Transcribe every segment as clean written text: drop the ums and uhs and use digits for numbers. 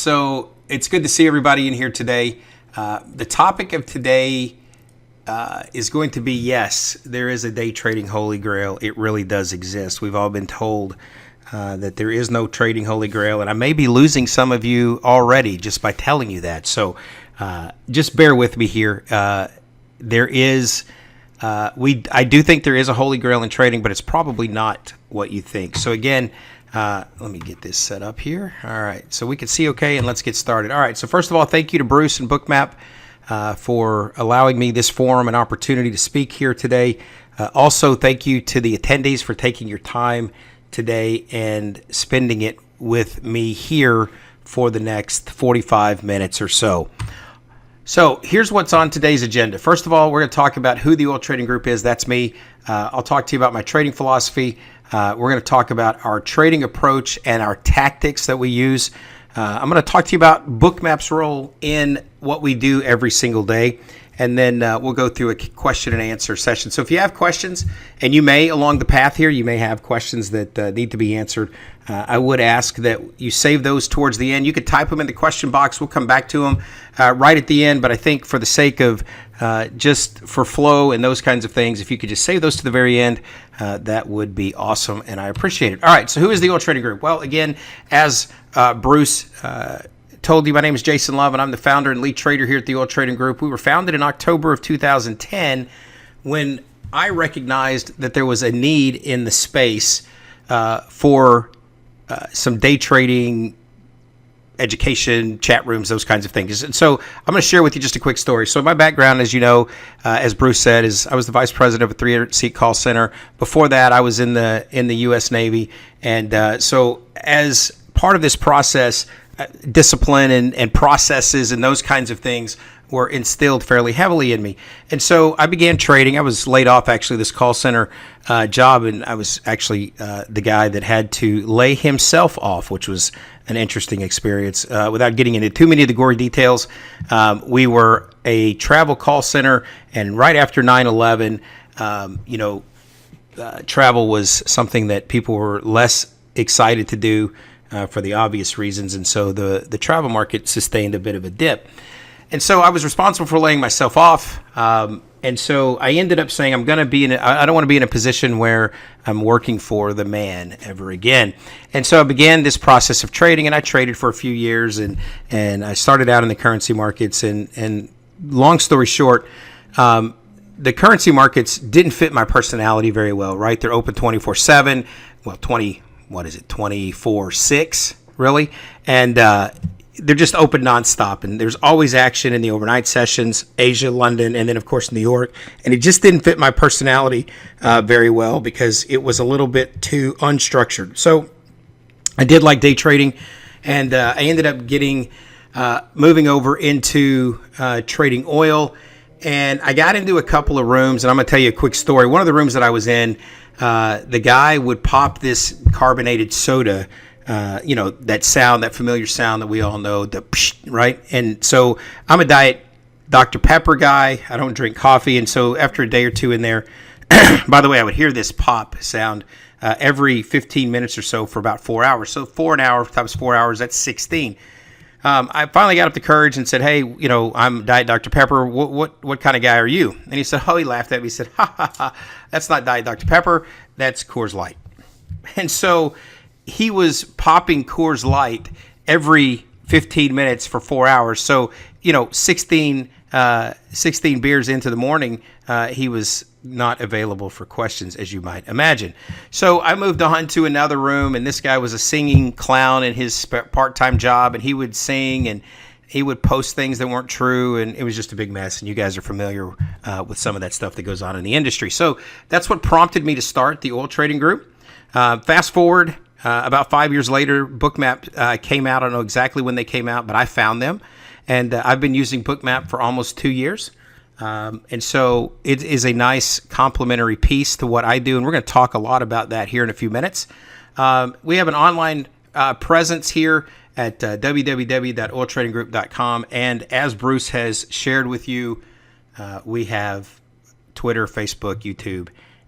So it's good to see everybody in here today. The topic of today is going to be, yes, there is a day trading holy grail. It really does exist. We've all been told that there is no trading holy grail, and I may be losing some of you already just by telling you that. So just bear with me here. There is, I do think there is a holy grail in trading, but it's probably not what you think. So again, let me get this set up here. All right, so we can see okay, and let's get started. All right, so first of all, thank you to Bruce and Bookmap for allowing me this forum and opportunity to speak here today. Also, thank you to the attendees for taking your time today and spending it with me here for the next 45 minutes or so. So here's what's on today's agenda. First of all, we're going to talk about who the Oil Trading Group is. That's me. I'll talk to you about my trading philosophy. We're going to talk about our trading approach and our tactics that we use. I'm going to talk to you about Bookmap's role in what we do every single day. And then we'll go through a question and answer session. So if you have questions, and you may along the path here, you may have questions that need to be answered, I would ask that you save those towards the end. You could type them in the question box. We'll come back to them right at the end. But I think for the sake of just for flow and those kinds of things, if you could just save those to the very end, that would be awesome, and I appreciate it. All right, so who is the Oil Trading Group? Well, again, as Bruce told you, my name is Jason Love, and I'm the founder and lead trader here at the Oil Trading Group. We were founded in October of 2010 when I recognized that there was a need in the space for some day trading, education, chat rooms, those kinds of things. And so I'm going to share with you just a quick story. So my background, as you know, as Bruce said, is I was the vice president of a 300-seat call center. Before that, I was in the U.S. Navy. And so as part of this process, discipline and processes and those kinds of things were instilled fairly heavily in me. And so I began trading. I was laid off, actually, this call center job, and I was actually the guy that had to lay himself off, which was an interesting experience. Without getting into too many of the gory details, we were a travel call center, and right after 9/11, travel was something that people were less excited to do for the obvious reasons, and so the travel market sustained a bit of a dip. And so I was responsible for laying myself off, and so I ended up saying I don't want to be in a position where I'm working for the man ever again. And so I began this process of trading, and I traded for a few years, and I started out in the currency markets, and long story short, the currency markets didn't fit my personality very well, right? They're open 24/7, well, 24/6, really, and they're just open nonstop, and there's always action in the overnight sessions, Asia, London, and then of course New York. And it just didn't fit my personality very well because it was a little bit too unstructured. So I did like day trading, and I ended up moving over into trading oil. And I got into a couple of rooms, and I'm going to tell you a quick story. One of the rooms that I was in, the guy would pop this carbonated soda, that sound, that familiar sound that we all know, the psh, right? And so I'm a diet Dr. Pepper guy. I don't drink coffee. And so after a day or two in there, by the way, I would hear this pop sound every 15 minutes or so for about 4 hours. So 4 an hour times 4 hours, that's 16. I finally got up the courage and said, hey, I'm Diet Dr. Pepper. What kind of guy are you? And he said, he laughed at me. He said, that's not Diet Dr. Pepper. That's Coors Light. And so he was popping Coors Light every 15 minutes for 4 hours. So, 16 beers into the morning, he was not available for questions, as you might imagine. So I moved on to another room, and this guy was a singing clown in his part-time job, and he would sing, and he would post things that weren't true, and it was just a big mess, and you guys are familiar with some of that stuff that goes on in the industry. So that's what prompted me to start the Oil Trading Group. Fast forward, about 5 years later, Bookmap came out. I don't know exactly when they came out, but I found them, and I've been using Bookmap for almost 2 years. And so it is a nice complementary piece to what I do, and we're going to talk a lot about that here in a few minutes. We have an online presence here at www.oiltradinggroup.com, and as Bruce has shared with you, we have Twitter, Facebook, YouTube,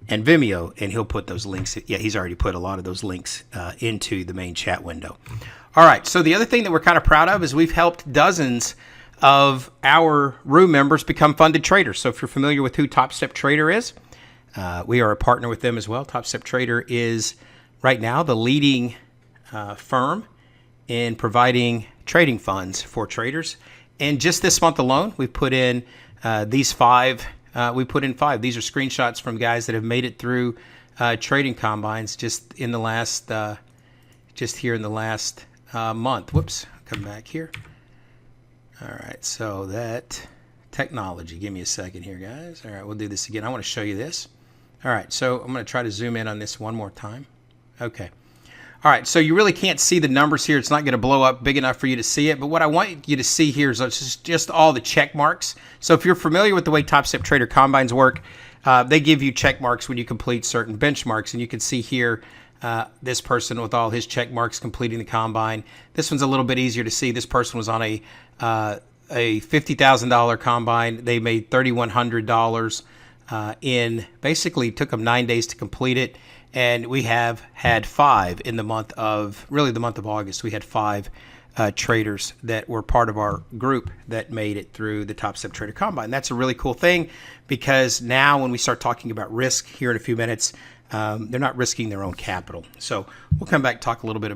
and Vimeo, and he'll put those links. Yeah, he's already put a lot of those links into the main chat window. All right, so the other thing that we're kind of proud of is we've helped dozens of our room members become funded traders. So if you're familiar with who Top Step Trader is, we are a partner with them as well. Top Step Trader is right now the leading firm in providing trading funds for traders. And just this month alone, we put in these five. These are screenshots from guys that have made it through trading combines just in the last, month. Whoops, come back here. All right, so that technology. Give me a second here, guys. All right, we'll do this again. I want to show you this. All right, so I'm going to try to zoom in on this one more time. Okay. All right, so you really can't see the numbers here. It's not going to blow up big enough for you to see it. But what I want you to see here is just all the check marks. So if you're familiar with the way Top Step Trader combines work, they give you check marks when you complete certain benchmarks. And you can see here this person with all his check marks completing the combine. This one's a little bit easier to see. This person was on a $50,000 combine. They made $3,100 basically took them 9 days to complete it. And we have had five in the month of August. We had five traders that were part of our group that made it through the Top Step Trader Combine. That's a really cool thing because now when we start talking about risk here in a few minutes, they're not risking their own capital. So we'll come back and talk a little bit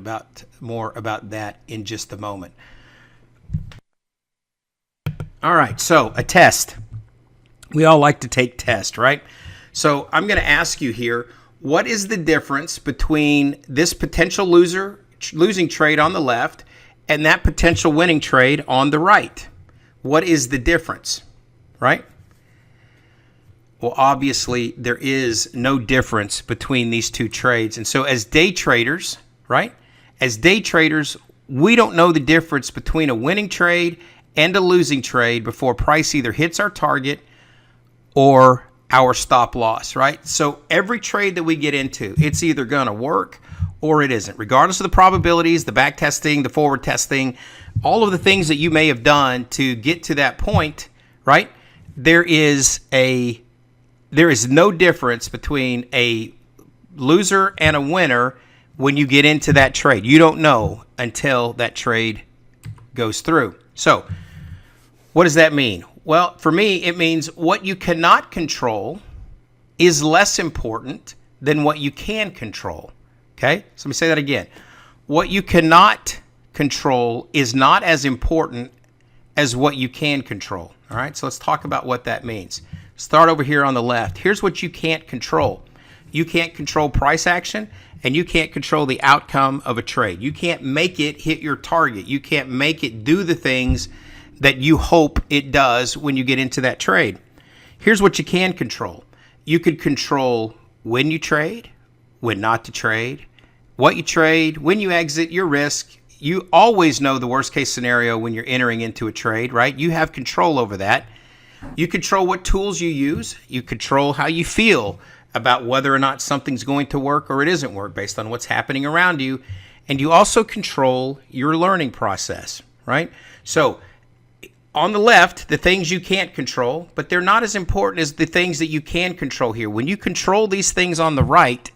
more about that in just a moment. All right, so a test. We all like to take tests, right? So I'm going to ask you here, what is the difference between this potential losing trade on the left and that potential winning trade on the right? What is the difference, right? Well, obviously, there is no difference between these two trades. And so as day traders, right? As day traders, we don't know the difference between a winning trade and a losing trade before price either hits our target or our stop loss, right? So every trade that we get into, it's either going to work or it isn't. Regardless of the probabilities, the back testing, the forward testing, all of the things that you may have done to get to that point, right? There is no difference between a loser and a winner when you get into that trade. You don't know until that trade goes through. So what does that mean? Well, for me, it means what you cannot control is less important than what you can control. Okay? So let me say that again. What you cannot control is not as important as what you can control. All right? So let's talk about what that means. Start over here on the left. Here's what you can't control. You can't control price action, and you can't control the outcome of a trade. You can't make it hit your target. You can't make it do the things that you hope it does when you get into that trade. Here's what you can control. You could control when you trade, when not to trade, what you trade, when you exit, your risk. You always know the worst case scenario when you're entering into a trade, right? You have control over that. You control what tools you use. You control how you feel about whether or not something's going to work or it isn't work based on what's happening around you. And you also control your learning process, right? So on the left, the things you can't control, but they're not as important as the things that you can control here. When you control these things on the right,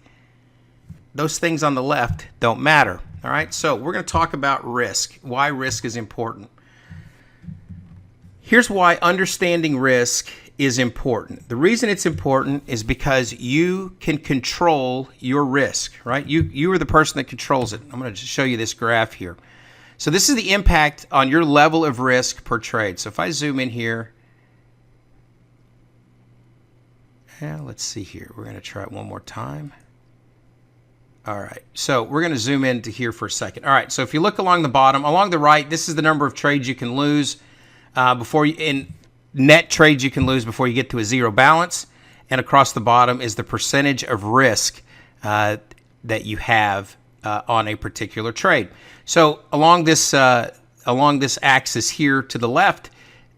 those things on the left don't matter. All right, so we're going to talk about risk, why risk is important. Here's why understanding risk is important. The reason it's important is because you can control your risk, right? You are the person that controls it. I'm going to just show you this graph here. So this is the impact on your level of risk per trade. So if I zoom in here, let's see here. We're going to try it one more time. All right, so we're going to zoom into here for a second. All right, so if you look along the bottom, along the right, this is the number of trades you can lose in net trades you can lose before you get to a zero balance. And across the bottom is the percentage of risk that you have on a particular trade. So along this axis here to the left,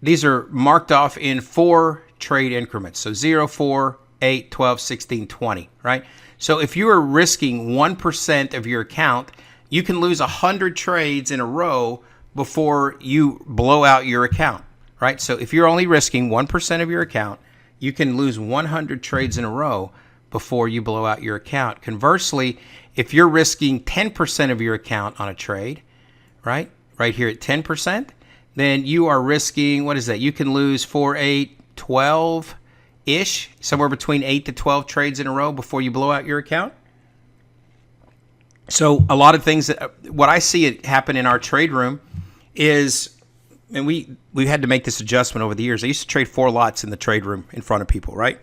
these are marked off in 4 trade increments. So 0, 4, 8, 12, 16, 20, right? So if you are risking 1% of your account, you can lose 100 trades in a row before you blow out your account, right? So if you're only risking 1% of your account, you can lose 100 trades in a row before you blow out your account. Conversely, if you're risking 10% of your account on a trade, right? Right here at 10%, then you are risking, what is that? You can lose 4, 8, 12-ish, somewhere between 8 to 12 trades in a row before you blow out your account. So a lot of things what I see it happen in our trade room is, and we had to make this adjustment over the years. I used to trade 4 lots in the trade room in front of people, right?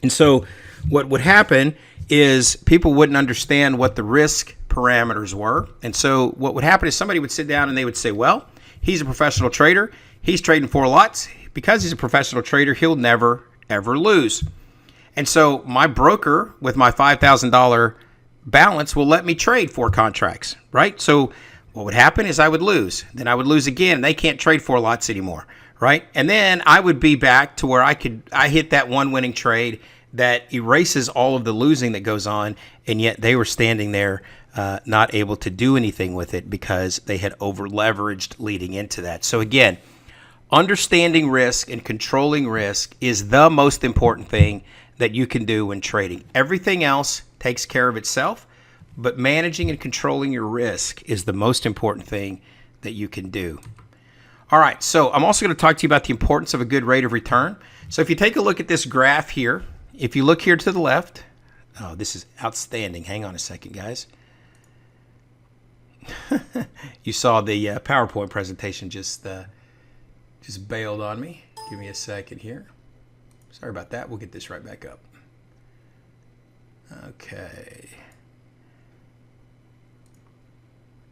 And so what would happen is people wouldn't understand what the risk parameters were. And so what would happen is somebody would sit down and they would say, well, he's a professional trader. He's trading 4 lots. Because he's a professional trader, he'll never, ever lose. And so my broker with my $5,000 balance will let me trade 4 contracts, right? So what would happen is I would lose. Then I would lose again. They can't trade 4 lots anymore, right? And then I would be back to where I hit that one winning trade that erases all of the losing that goes on, and yet they were standing there not able to do anything with it because they had over leveraged leading into that. So again, understanding risk and controlling risk is the most important thing that you can do when trading. Everything else takes care of itself, but managing and controlling your risk is the most important thing that you can do. All right, so I'm also going to talk to you about the importance of a good rate of return. So if you take a look at this graph here, if you look here to the left, oh, this is outstanding. Hang on a second, guys. You saw the PowerPoint presentation just bailed on me. Give me a second here. Sorry about that. We'll get this right back up. Okay.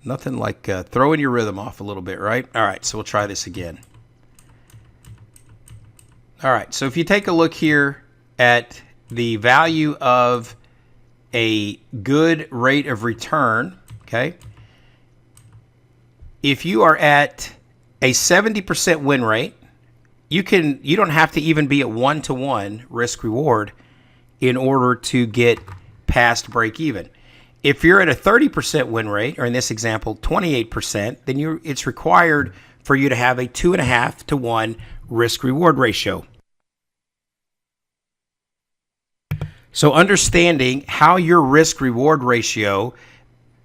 Nothing like throwing your rhythm off a little bit, right? All right, so we'll try this again. All right, so if you take a look here at the value of a good rate of return, okay? If you are at a 70% win rate, you don't have to even be at 1-to-1 risk reward in order to get past break even. If you're at a 30% win rate, or in this example, 28%, then it's required for you to have a 2.5-to-1 risk reward ratio. So understanding how your risk reward ratio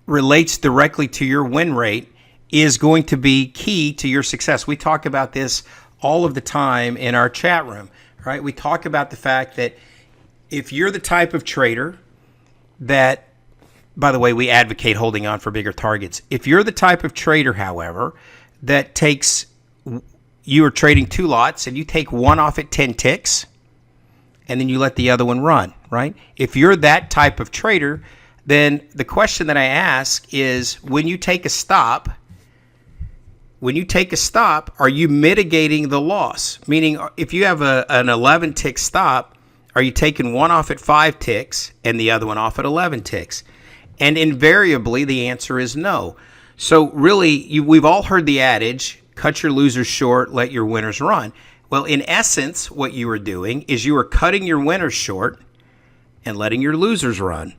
relates directly to your win rate is going to be key to your success. We talk about this all of the time in our chat room, right? We talk about the fact that if you're the type of trader that, by the way, we advocate holding on for bigger targets. If you're the type of trader, however, that you are trading 2 lots and you take one off at 10 ticks and then you let the other one run, right? If you're that type of trader, then the question that I ask is, when you take a stop, are you mitigating the loss? Meaning, if you have an 11 tick stop, are you taking one off at 5 ticks and the other one off at 11 ticks? And invariably, the answer is no. So really, we've all heard the adage, cut your losers short, let your winners run. Well, in essence, what you are doing is you are cutting your winners short and letting your losers run,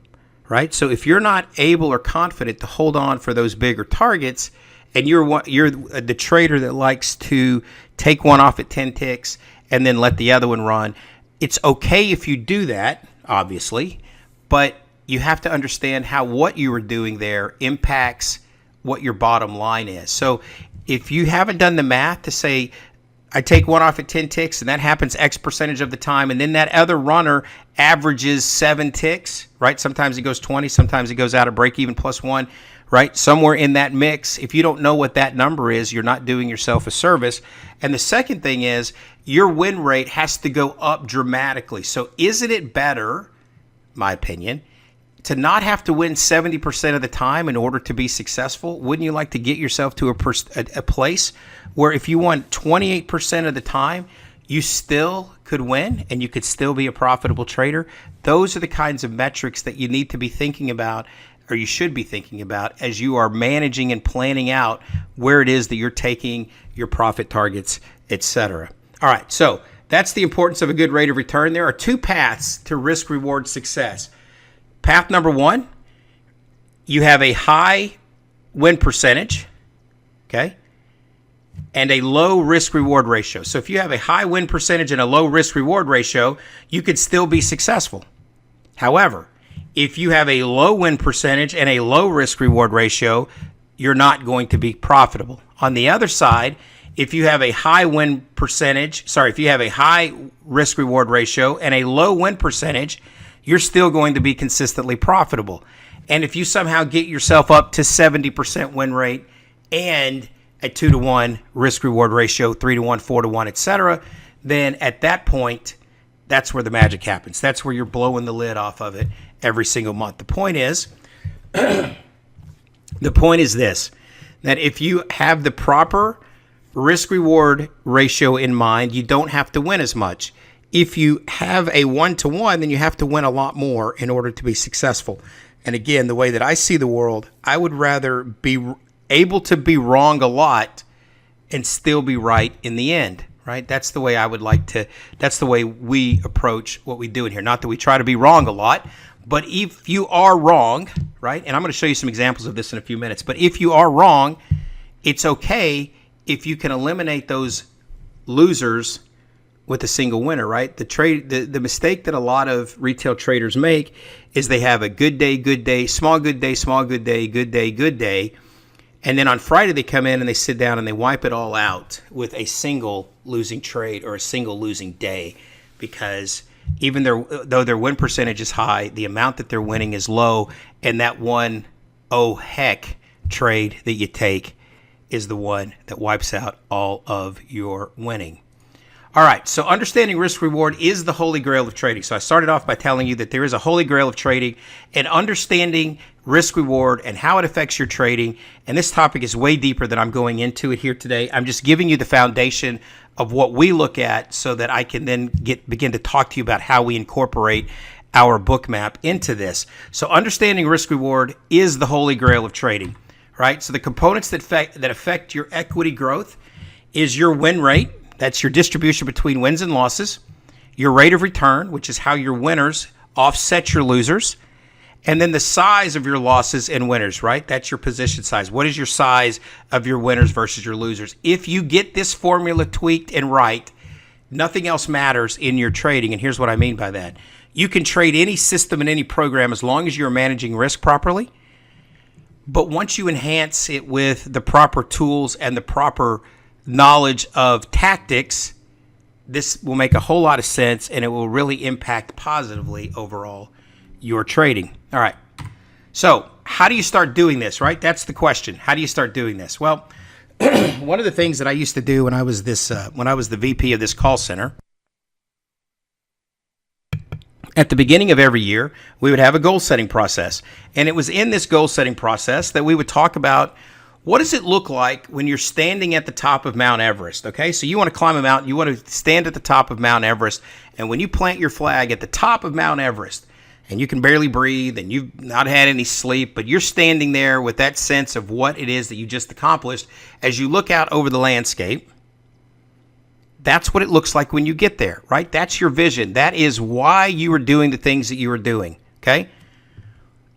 right? So if you're not able or confident to hold on for those bigger targets, and you're the trader that likes to take one off at 10 ticks and then let the other one run, it's okay if you do that, obviously, but you have to understand how what you are doing there impacts what your bottom line is. So if you haven't done the math to say, I take one off at 10 ticks and that happens X percentage of the time, and then that other runner averages 7 ticks, right? Sometimes it goes 20, sometimes it goes out of break even plus 1, right? Somewhere in that mix. If you don't know what that number is, you're not doing yourself a service. And the second thing is, your win rate has to go up dramatically. So isn't it better, my opinion, to not have to win 70% of the time in order to be successful? Wouldn't you like to get yourself to a place where if you won 28% of the time, you still could win and you could still be a profitable trader? Those are the kinds of metrics that you need to be thinking about, or you should be thinking about, as you are managing and planning out where it is that you're taking your profit targets, etc. All right, so that's the importance of a good rate of return. There are 2 paths to risk-reward success. Path number 1, you have a high win percentage, okay, and a low risk-reward ratio. So if you have a high win percentage and a low risk-reward ratio, you could still be successful. However, if you have a low win percentage and a low risk-reward ratio, you're not going to be profitable. On the other side, if you have a high win percentage, if you have a high risk reward ratio and a low win percentage, you're still going to be consistently profitable. And if you somehow get yourself up to 70% win rate and a 2-to-1 risk reward ratio, 3-to-1, 4-to-1, etc., then at that point, that's where the magic happens. That's where you're blowing the lid off of it every single month. The point is this, that if you have the proper risk reward ratio in mind, you don't have to win as much. If you have a 1-to-1, then you have to win a lot more in order to be successful. And again, the way that I see the world, I would rather be able to be wrong a lot and still be right in the end, right? That's the way I would like to, that's the way we approach what we do in here. Not that we try to be wrong a lot, but if you are wrong, right? And I'm going to show you some examples of this in a few minutes, but if you are wrong, it's okay if you can eliminate those losers with a single winner, right? The mistake that a lot of retail traders make is they have a good day, small good day, small good day, good day, good day. And then on Friday they come in and they sit down and they wipe it all out with a single losing trade or a single losing day, because even though their win percentage is high, the amount that they're winning is low, and that one oh heck trade that you take is the one that wipes out all of your winning. All right, so understanding risk reward is the holy grail of trading. So I started off by telling you that there is a holy grail of trading, and understanding risk reward and how it affects your trading. And this topic is way deeper than I'm going into it here today. I'm just giving you the foundation of what we look at so that I can then begin to talk to you about how we incorporate our Bookmap into this. So understanding risk reward is the holy grail of trading, right? So the components that affect your equity growth is your win rate. That's your distribution between wins and losses. Your rate of return, which is how your winners offset your losers. And then the size of your losses and winners, right? That's your position size. What is your size of your winners versus your losers? If you get this formula tweaked and right, nothing else matters in your trading. And here's what I mean by that. You can trade any system and any program as long as you're managing risk properly. But once you enhance it with the proper tools and the proper knowledge of tactics, this will make a whole lot of sense, and it will really impact positively overall your trading. All right. So how do you start doing this, right? That's the question. How do you start doing this? Well, one of the things that I used to do when I was the VP of this call center, at the beginning of every year, we would have a goal setting process. And it was in this goal setting process that we would talk about, what does it look like when you're standing at the top of Mount Everest? Okay, so you want to climb a mountain, you want to stand at the top of Mount Everest, and when you plant your flag at the top of Mount Everest, and you can barely breathe, and you've not had any sleep, but you're standing there with that sense of what it is that you just accomplished, as you look out over the landscape, that's what it looks like when you get there, right? That's your vision. That is why you were doing the things that you were doing, okay?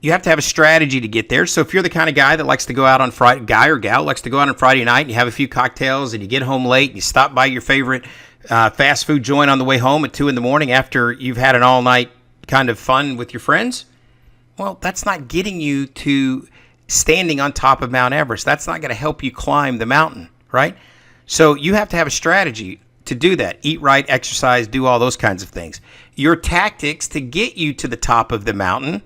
You have to have a strategy to get there. So if you're the kind of guy that likes to go out on Friday, guy or gal likes to go out on Friday night and you have a few cocktails and you get home late and you stop by your favorite fast food joint on the way home at 2 a.m. after you've had an all-night kind of fun with your friends, well, that's not getting you to standing on top of Mount Everest. That's not going to help you climb the mountain, right? So you have to have a strategy to do that. Eat right, exercise, do all those kinds of things. Your tactics to get you to the top of the mountain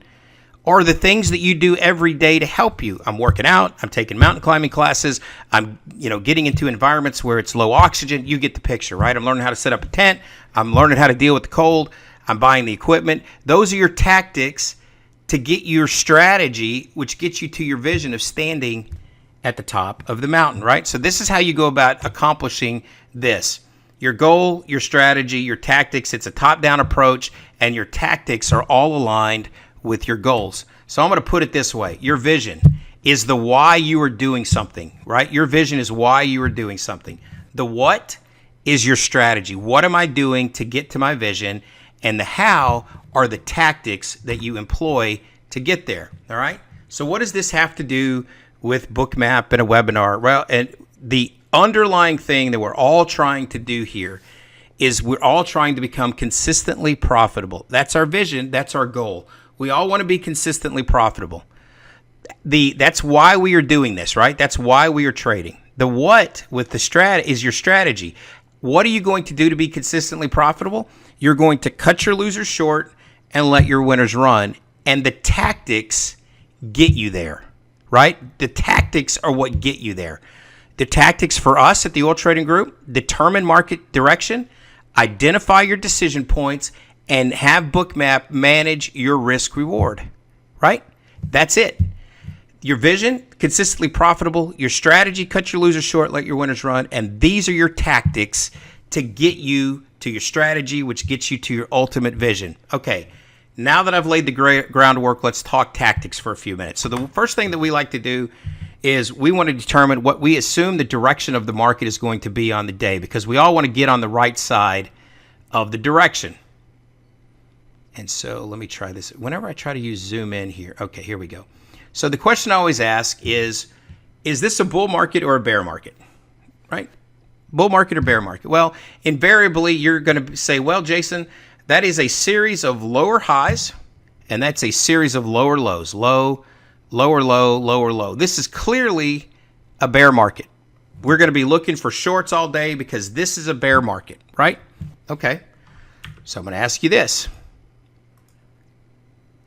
are the things that you do every day to help you. I'm working out, I'm taking mountain climbing classes, I'm getting into environments where it's low oxygen. You get the picture, right? I'm learning how to set up a tent, I'm learning how to deal with the cold, I'm buying the equipment. Those are your tactics to get your strategy, which gets you to your vision of standing at the top of the mountain, right? So this is how you go about accomplishing this. Your goal, your strategy, your tactics, it's a top-down approach, and your tactics are all aligned with your goals. So I'm going to put it this way. Your vision is the why you are doing something, right? Your vision is why you are doing something. The what is your strategy. What am I doing to get to my vision? And the how are the tactics that you employ to get there, all right? So what does this have to do with Bookmap and a webinar? Well, and the underlying thing that we're all trying to do here is we're all trying to become consistently profitable. That's our vision. That's our goal. We all want to be consistently profitable. that's why we are doing this, right? That's why we are trading. The what with the is your strategy. What are you going to do to be consistently profitable? You're going to cut your losers short and let your winners run. And the tactics get you there, right? The tactics are what get you there. The tactics for us at the Oil Trading Group: determine market direction, identify your decision points, and have Bookmap manage your risk reward, right? That's it. Your vision, consistently profitable. Your strategy, cut your losers short, let your winners run. And these are your tactics to get you to your strategy, which gets you to your ultimate vision. Okay, now that I've laid the groundwork, let's talk tactics for a few minutes. So the first thing that we like to do is we want to determine what we assume the direction of the market is going to be on the day, because we all want to get on the right side of the direction. And so let me try this. Whenever I try to use zoom in here, okay, here we go. So the question I always ask is this a bull market or a bear market, right? Bull market or bear market? Well, invariably, you're going to say, well, Jason, that is a series of lower highs, and that's a series of lower lows. Low, lower low, lower low. This is clearly a bear market. We're going to be looking for shorts all day because this is a bear market, right? Okay. So I'm going to ask you this.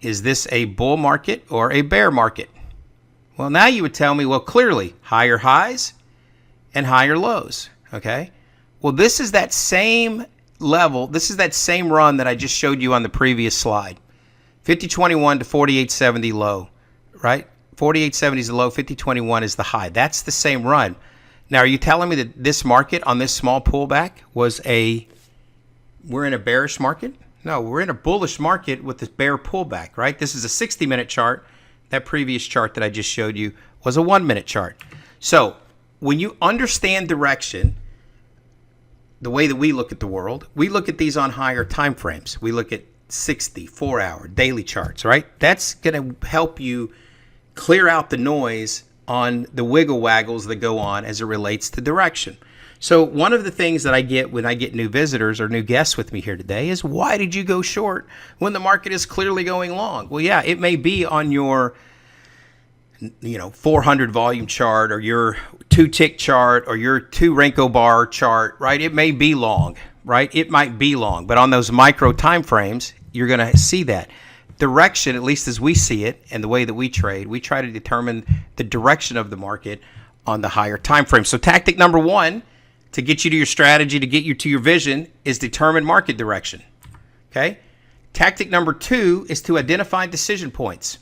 Is this a bull market or a bear market? Well, now you would tell me, well, clearly higher highs and higher lows. Okay. Well, this is that same level. This is that same run that I just showed you on the previous slide. 50.21 to 48.70 low, right? 48.70 is the low, 50.21 is the high. That's the same run. Now, are you telling me that this market on this small pullback we're in a bearish market? No, we're in a bullish market with this bear pullback, right? This is a 60-minute chart. That previous chart that I just showed you was a 1-minute chart. So when you understand direction, the way that we look at the world, we look at these on higher time frames. We look at 60, 4-hour, daily charts, right? That's going to help you clear out the noise on the wiggle waggles that go on as it relates to direction. So one of the things that I get when I get new visitors or new guests with me here today is, why did you go short when the market is clearly going long? Well, yeah, it may be on your 400 volume chart or your 2-tick chart or your 2 Renko bar chart, right? It may be long, right? It might be long, but on those micro time frames, you're going to see that direction, at least as we see it and the way that we trade. We try to determine the direction of the market on the higher time frame. So tactic number 1 to get you to your strategy, to get you to your vision, is determine market direction. Okay? Tactic number 2 is to identify decision points.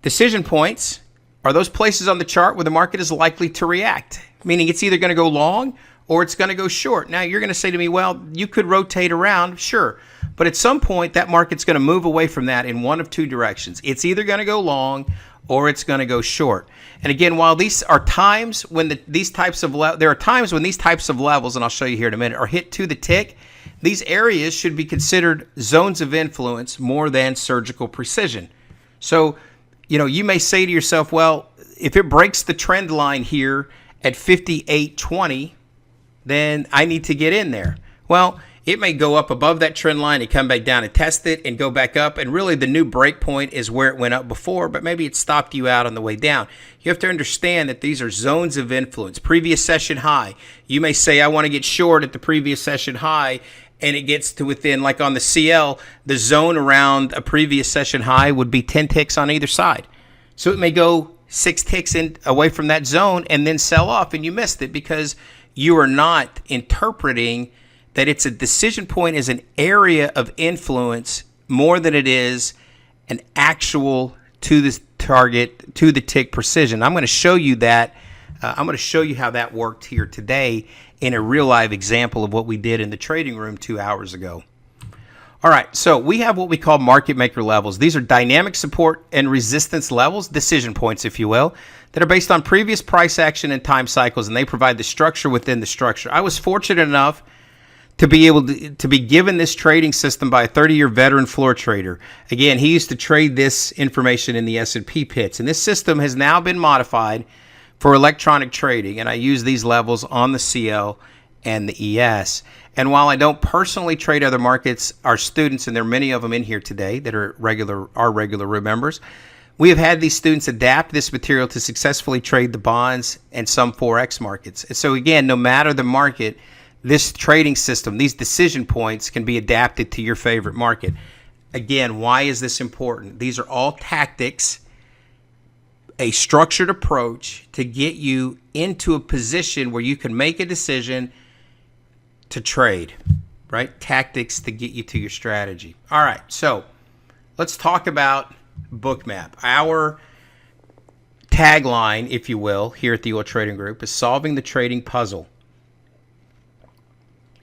Decision points are those places on the chart where the market is likely to react, meaning it's either going to go long or it's going to go short. Now, you're going to say to me, well, you could rotate around. Sure. But at some point, that market's going to move away from that in one of 2 directions. It's either going to go long or it's going to go short. And again, while these are times when these types of levels, and I'll show you here in a minute, are hit to the tick, these areas should be considered zones of influence more than surgical precision. So, you may say to yourself, well, if it breaks the trend line here at 58.20, then I need to get in there. Well, it may go up above that trend line and come back down and test it and go back up. And really the new break point is where it went up before, but maybe it stopped you out on the way down. You have to understand that these are zones of influence. Previous session high. You may say, I want to get short at the previous session high, and it gets to within, like on the CL, the zone around a previous session high would be 10 ticks on either side. So it may go 6 ticks away from that zone and then sell off, and you missed it because you are not interpreting that it's a decision point is an area of influence more than it is an actual to the target, to the tick precision. I'm going to show you that. I'm going to show you how that worked here today in a real live example of what we did in the trading room 2 hours ago. All right, so we have what we call market maker levels. These are dynamic support and resistance levels, decision points, if you will, that are based on previous price action and time cycles, and they provide the structure within the structure. I was fortunate enough to be able to be given this trading system by a 30-year veteran floor trader. Again, he used to trade this information in the S&P pits, and this system has now been modified for electronic trading, and I use these levels on the CL and the ES. And while I don't personally trade other markets, our students, and there are many of them in here today that are regular room members, We have had these students adapt this material to successfully trade the bonds and some Forex markets. And so again, no matter the market, this trading system, these decision points can be adapted to your favorite market. Again, why is this important? These are all tactics, a structured approach to get you into a position where you can make a decision to trade, right? Tactics to get you to your strategy. All right, so let's talk about Bookmap. Our tagline, if you will, here at the Oil Trading Group is solving the trading puzzle.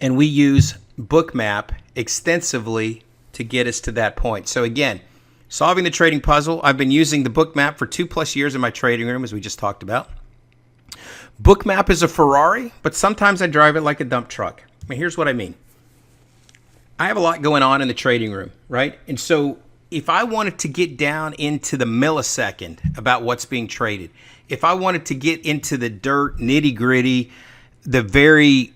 And we use Bookmap extensively to get us to that point. So again, solving the trading puzzle. I've been using the Bookmap for 2+ years in my trading room, as we just talked about. Bookmap is a Ferrari, but sometimes I drive it like a dump truck. I mean, here's what I mean. I have a lot going on in the trading room, right? And so if I wanted to get down into the millisecond about what's being traded, if I wanted to get into the dirt, nitty-gritty, the very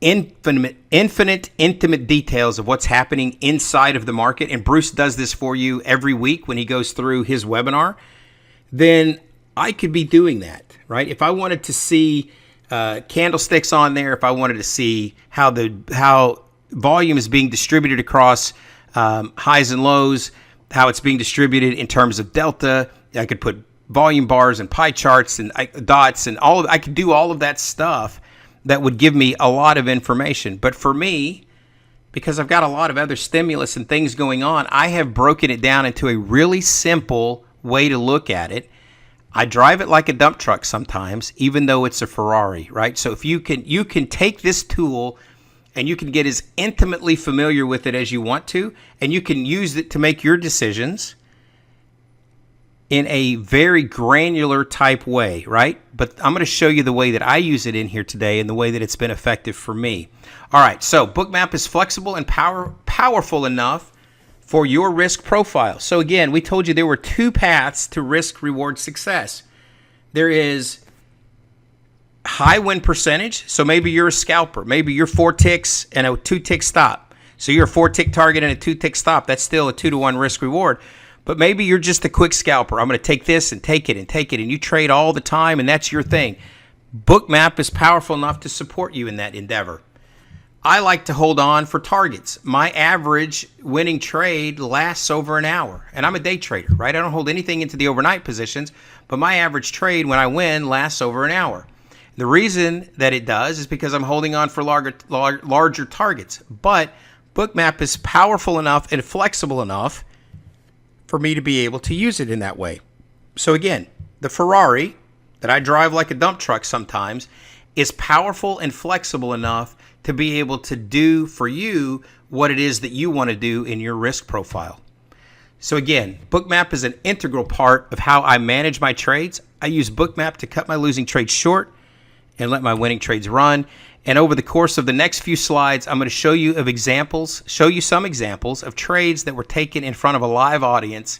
intimate details of what's happening inside of the market, and Bruce does this for you every week when he goes through his webinar, then I could be doing that, right? If I wanted to see candlesticks on there, if I wanted to see how volume is being distributed across highs and lows, how it's being distributed in terms of delta, I could put volume bars and pie charts and dots and I could do all of that stuff. That would give me a lot of information. But for me, because I've got a lot of other stimulus and things going on, I have broken it down into a really simple way to look at it. I drive it like a dump truck sometimes, even though it's a Ferrari, right? So if you can take this tool and you can get as intimately familiar with it as you want to, and you can use it to make your decisions in a very granular type way, right? But I'm going to show you the way that I use it in here today and the way that it's been effective for me. All right, so Bookmap is flexible and powerful enough for your risk profile. So again, we told you there were 2 paths to risk-reward success. There is high win percentage. So maybe you're a scalper. Maybe you're 4 ticks and a 2-tick stop. So you're a 4-tick target and a 2-tick stop. That's still a 2-to-1 risk-reward. But maybe you're just a quick scalper. I'm going to take this and take it and take it, and you trade all the time, and that's your thing. Bookmap is powerful enough to support you in that endeavor. I like to hold on for targets. My average winning trade lasts over an hour, and I'm a day trader, right? I don't hold anything into the overnight positions, but my average trade when I win lasts over an hour. The reason that it does is because I'm holding on for larger targets, but Bookmap is powerful enough and flexible enough for me to be able to use it in that way. So again, the Ferrari that I drive like a dump truck sometimes is powerful and flexible enough to be able to do for you what it is that you want to do in your risk profile. So again, Bookmap is an integral part of how I manage my trades. I use Bookmap to cut my losing trades short and let my winning trades run. And over the course of the next few slides, I'm going to show you some examples of trades that were taken in front of a live audience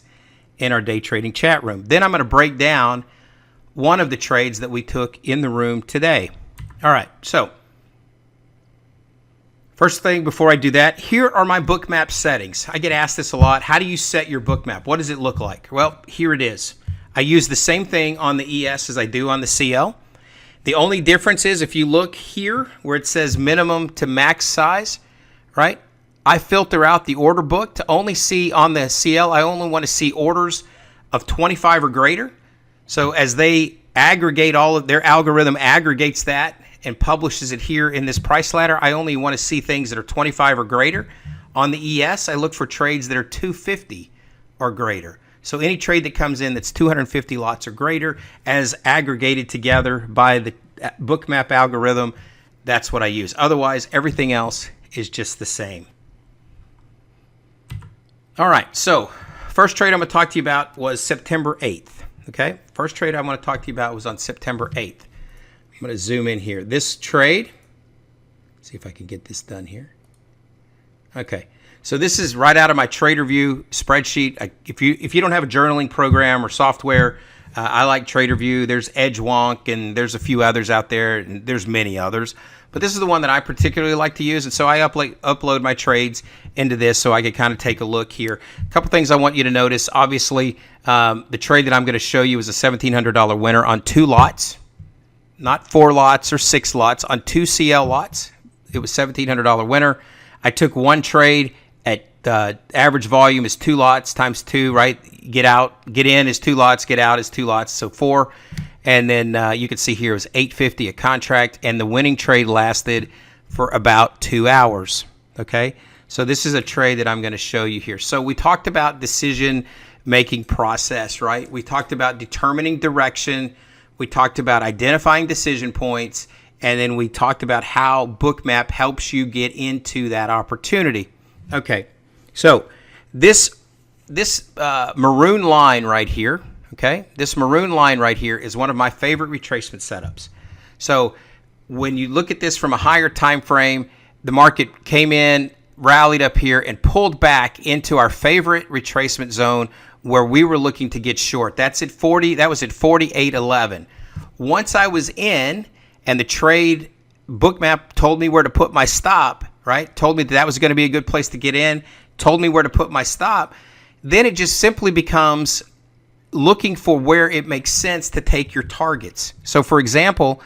in our day trading chat room. Then I'm going to break down one of the trades that we took in the room today. All right, so first thing before I do that, here are my Bookmap settings. I get asked this a lot. How do you set your Bookmap? What does it look like? Well, here it is. I use the same thing on the ES as I do on the CL. The only difference is if you look here where it says minimum to max size, right? I filter out the order book to only see on the CL, I only want to see orders of 25 or greater. So as they aggregate all of their algorithm aggregates that and publishes it here in this price ladder, I only want to see things that are 25 or greater. On the ES, I look for trades that are 250 or greater. So any trade that comes in that's 250 lots or greater, as aggregated together by the Bookmap algorithm, that's what I use. Otherwise, everything else is just the same. All right, so first trade I'm going to talk to you about was September 8th. Okay, first trade I want to talk to you about was on September 8th. I'm going to zoom in here. This trade, see if I can get this done here. Okay. So this is right out of my TraderView spreadsheet. If you don't have a journaling program or software, I like TraderView. There's EdgeWonk and there's a few others out there, and there's many others. but this is the one that I particularly like to use. And so I upload my trades into this so I can kind of take a look here. A couple things I want you to notice. Obviously, the trade that I'm going to show you is a $1,700 winner on 2 lots, not 4 lots or 6 lots, on 2 CL lots. It was $1,700 winner. I took one trade at average volume is 2 lots times 2, right? Get in is 2 lots, get out is 2 lots, so 4. And then you can see here it was $8.50 a contract, and the winning trade lasted for about 2 hours. Okay, so this is a trade that I'm going to show you here. So we talked about decision-making process, right? We talked about determining direction. We talked about identifying decision points, and then we talked about how Bookmap helps you get into that opportunity. Okay, so this maroon line right here, okay, this maroon line right here is one of my favorite retracement setups. So when you look at this from a higher time frame, the market came in, rallied up here, and pulled back into our favorite retracement zone where we were looking to get short. That's at 40. That was at 48.11. Once I was in, and the trade Bookmap told me where to put my stop, right? Told me that was going to be a good place to get in. Told me where to put my stop. Then it just simply becomes looking for where it makes sense to take your targets. So, for example,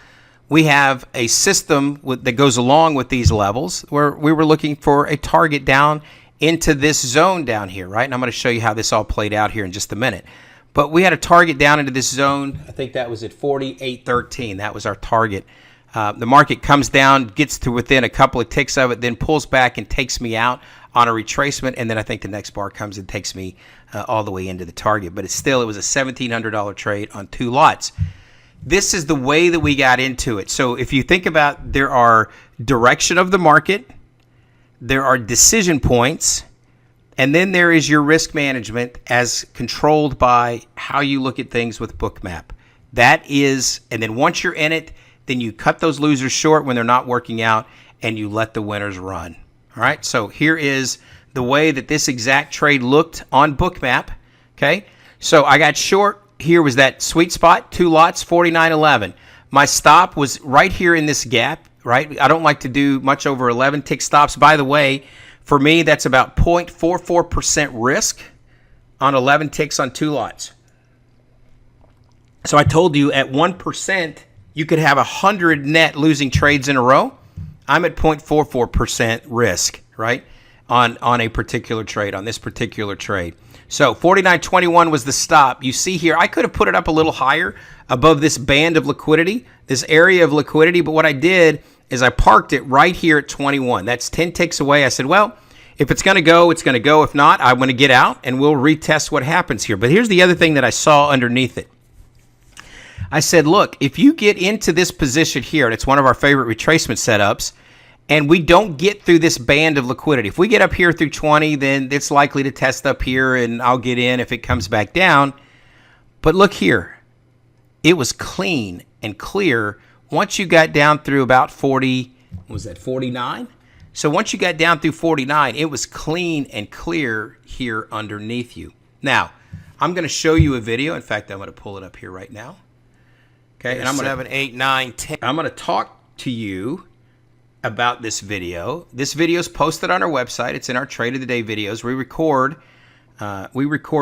we have a system that goes along with these levels where we were looking for a target down into this zone down here, right? And I'm going to show you how this all played out here in just a minute. But we had a target down into this zone. I think that was at 48.13. That was our target. The market comes down, gets to within a couple of ticks of it, then pulls back and takes me out on a retracement. And then I think the next bar comes and takes me all the way into the target. But it was a $1,700 trade on 2 lots. This is the way that we got into it. So if you think about, there are direction of the market, there are decision points, and then there is your risk management as controlled by how you look at things with Bookmap. That is, and then once you're in it, then you cut those losers short when they're not working out, and you let the winners run. All right, so here is the way that this exact trade looked on Bookmap. Okay, so I got short. Here was that sweet spot, 2 lots, 49.11. My stop was right here in this gap, right? I don't like to do much over 11 tick stops. By the way, for me, that's about 0.44% risk on 11 ticks on 2 lots. So I told you at 1%, you could have 100 net losing trades in a row. I'm at 0.44% risk, right, on a particular trade, on this particular trade. So 49.21 was the stop. You see here, I could have put it up a little higher above this band of liquidity, this area of liquidity, but what I did is I parked it right here at 21. That's 10 ticks away. I said, well, if it's going to go, it's going to go. If not, I'm going to get out, and we'll retest what happens here. But here's the other thing that I saw underneath it. I said, look, if you get into this position here, and it's one of our favorite retracement setups, and we don't get through this band of liquidity, if we get up here through 20, then it's likely to test up here, and I'll get in if it comes back down. But look here. It was clean and clear once you got down through about 40, what was that, 49? So once you got down through 49, it was clean and clear here underneath you. Now, I'm going to show you a video. In fact, I'm going to pull it up here right now. Okay, and I'm going to have an 8, 9, 10. I'm going to talk to you about this video. This video is posted on our website. It's in our Trade of the Day videos. We record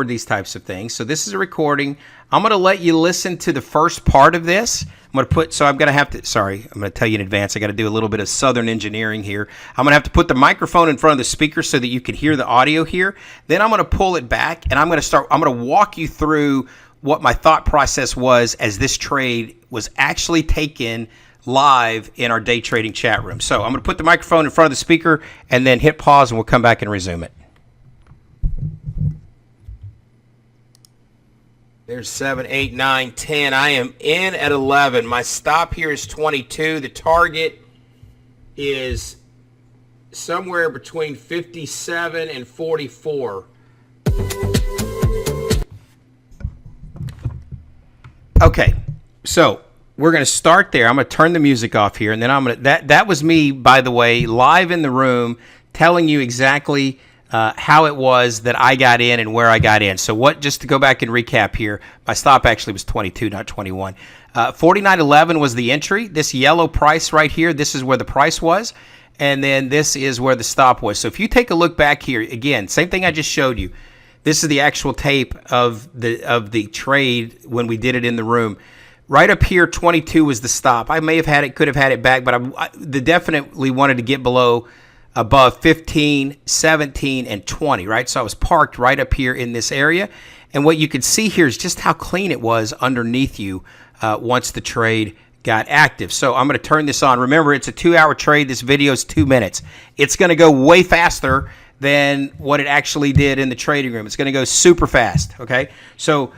these types of things. So this is a recording. I'm going to let you listen to the first part of this. I'm going to put, so I'm going to have to, sorry, I'm going to tell you in advance. I got to do a little bit of Southern engineering here. I'm going to have to put the microphone in front of the speaker so that you can hear the audio here. Then I'm going to pull it back, and I'm going to walk you through what my thought process was as this trade was actually taken live in our day trading chat room. So I'm going to put the microphone in front of the speaker and then hit pause, and we'll come back and resume it. There's 7, 8, 9, 10. I am in at 11. My stop here is 22. The target is somewhere between 57 and 44. Okay, so we're going to start there. I'm going to turn the music off here, and then I'm going to, that was me, by the way, live in the room telling you exactly how it was that I got in and where I got in. So what? Just to go back and recap here, my stop actually was 22, not 21. 49.11 was the entry. This yellow price right here, this is where the price was. And then this is where the stop was. So if you take a look back here, again, same thing I just showed you. This is the actual tape of the trade when we did it in the room. Right up here, 22 was the stop. I may have had it, could have had it back, but I definitely wanted to get above 15, 17, and 20, right? So I was parked right up here in this area. And what you can see here is just how clean it was underneath you once the trade got active. So I'm going to turn this on. Remember, it's a 2-hour trade. This video is 2 minutes. It's going to go way faster than what it actually did in the trading room. It's going to go super fast, okay? So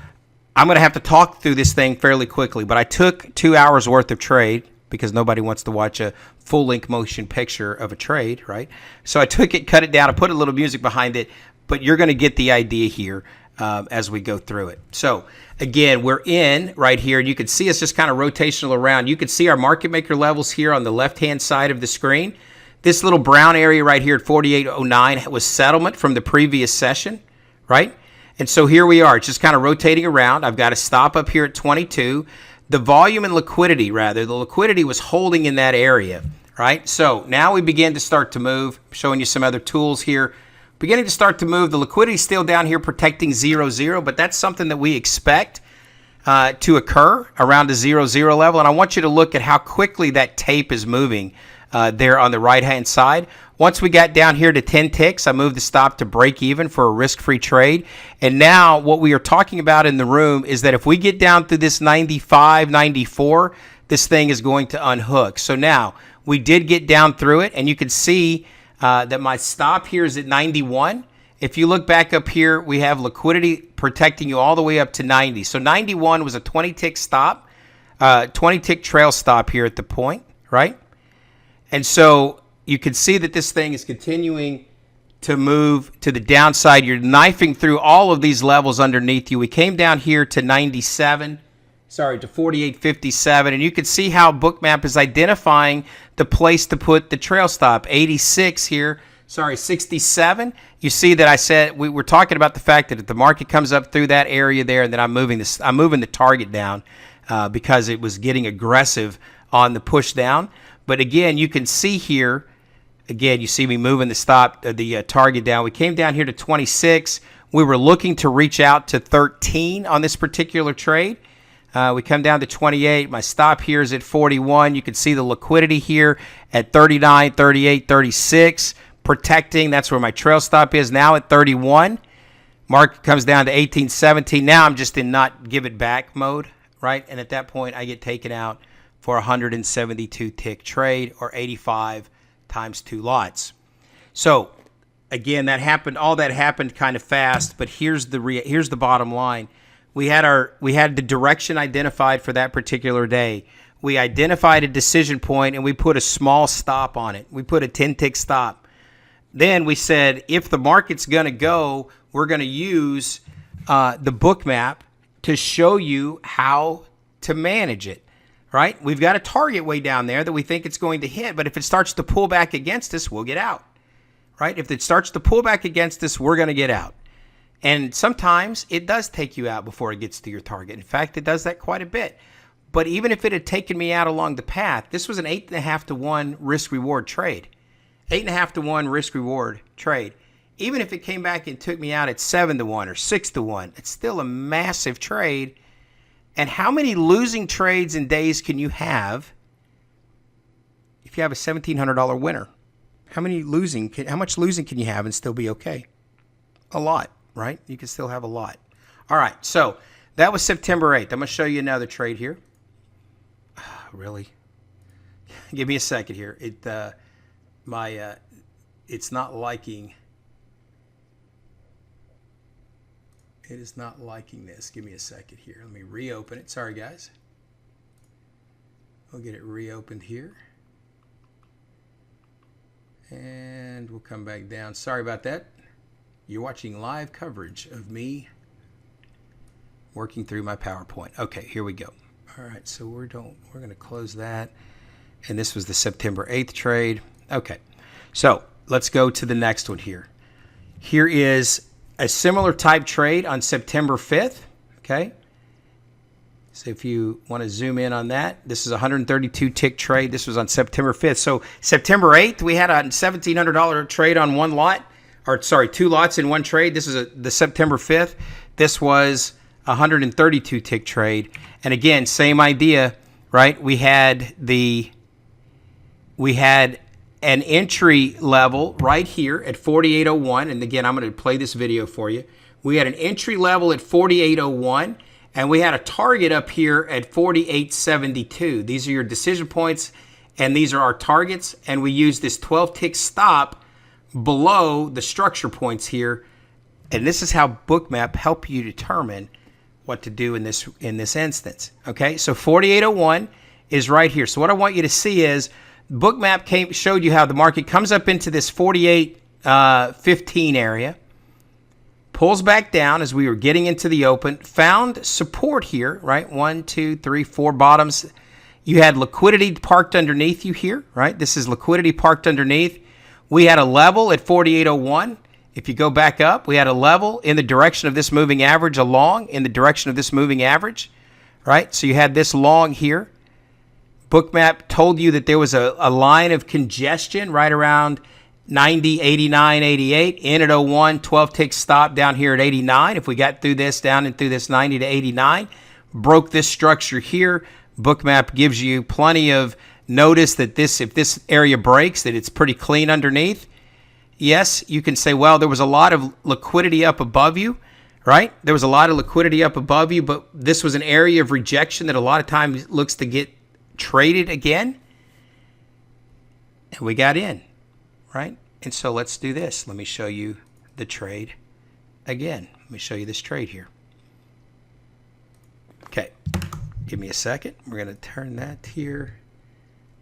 I'm going to have to talk through this thing fairly quickly, but I took 2 hours worth of trade because nobody wants to watch a full-length motion picture of a trade, right? So I took it, cut it down, I put a little music behind it, but you're going to get the idea here as we go through it. So again, we're in right here, and you can see us just kind of rotational around. You can see our market maker levels here on the left-hand side of the screen. This little brown area right here at 48.09 was settlement from the previous session, right? And so here we are, just kind of rotating around. I've got a stop up here at 22. The volume and liquidity, rather, the liquidity was holding in that area, right? So now we begin to start to move. I'm showing you some other tools here. Beginning to start to move. The liquidity is still down here protecting 0.0, but that's something that we expect to occur around the 0.0 level. And I want you to look at how quickly that tape is moving there on the right-hand side. Once we got down here to 10 ticks, I moved the stop to break even for a risk-free trade. And now what we are talking about in the room is that if we get down through this 95, 94, this thing is going to unhook. So now we did get down through it, and you can see that my stop here is at 91. If you look back up here, we have liquidity protecting you all the way up to 90. So 91 was a 20-tick stop, 20-tick trail stop here at the point, right? And so you can see that this thing is continuing to move to the downside. You're knifing through all of these levels underneath you. We came down here to 97, sorry, to 48.57, and you can see how Bookmap is identifying the place to put the trail stop. 86 here, sorry, 67. You see that I said we were talking about the fact that if the market comes up through that area there, and then I'm moving the target down because it was getting aggressive on the push down. But again, you can see here, again, you see me moving the target down. We came down here to 26. We were looking to reach out to 13 on this particular trade. We come down to 28. My stop here is at 41. You can see the liquidity here at 39, 38, 36. Protecting, that's where my trail stop is now at 31. Market comes down to 18, 17. Now I'm just in not give it back mode, right? And at that point, I get taken out for a 172 tick trade, or 85 times 2 lots. So again, that happened. All that happened kind of fast. But here's the bottom line. We had the direction identified for that particular day. We identified a decision point, and we put a small stop on it. We put a 10-tick stop. Then we said, if the market's going to go, we're going to use the Bookmap to show you how to manage it. Right? We've got a target way down there that we think it's going to hit, but if it starts to pull back against us, we'll get out. Right? If it starts to pull back against us, we're going to get out. And sometimes it does take you out before it gets to your target. In fact, it does that quite a bit. But even if it had taken me out along the path, this was an 8.5 to 1 risk-reward trade. 8.5 to 1 risk-reward trade. Even if it came back and took me out at 7 to 1 or 6 to 1, it's still a massive trade. And how many losing trades and days can you have if you have a $1,700 winner? How much losing can you have and still be okay? A lot, right? You can still have a lot. All right, so that was September 8th. I'm going to show you another trade here. Really? Give me a second here. It's not liking. It is not liking this. Give me a second here. Let me reopen it. Sorry, guys. We'll get it reopened here. And we'll come back down. Sorry about that. You're watching live coverage of me working through my PowerPoint. Okay, here we go. All right, so we're going to close that. And this was the September 8th trade. Okay, so let's go to the next one here. Here is a similar type trade on September 5th, okay? So if you want to zoom in on that, this is a 132 tick trade. This was on September 5th. So September 8th, we had a $1,700 trade on one lot, or sorry, two lots in one trade. This is the September 5th. This was a 132 tick trade. And again, same idea, right? We had an entry level right here at 48.01. And again, I'm going to play this video for you. We had an entry level at 48.01, and we had a target up here at 48.72. These are your decision points, and these are our targets. And we use this 12 tick stop below the structure points here. And this is how Bookmap help you determine what to do in this instance. Okay, so 48.01 is right here. So what I want you to see is Bookmap showed you how the market comes up into this 48.15 area, pulls back down as we were getting into the open, found support here, right? 1, 2, 3, 4 bottoms. You had liquidity parked underneath you here, right? This is liquidity parked underneath. We had a level at 48.01. If you go back up, we had a level in the direction of this moving average, a long in the direction of this moving average, right? So you had this long here. Bookmap told you that there was a line of congestion right around 90, 89, 88, in at 01, 12 tick stop down here at 89. If we got through this, down and through this 90 to 89, broke this structure here, Bookmap gives you plenty of notice that if this area breaks, that it's pretty clean underneath. Yes, you can say, well, there was a lot of liquidity up above you, right? There was a lot of liquidity up above you, but this was an area of rejection that a lot of times looks to get traded again. And we got in, right? And so let's do this. Let me show you the trade again. Let me show you this trade here. Okay, give me a second. We're going to turn that here.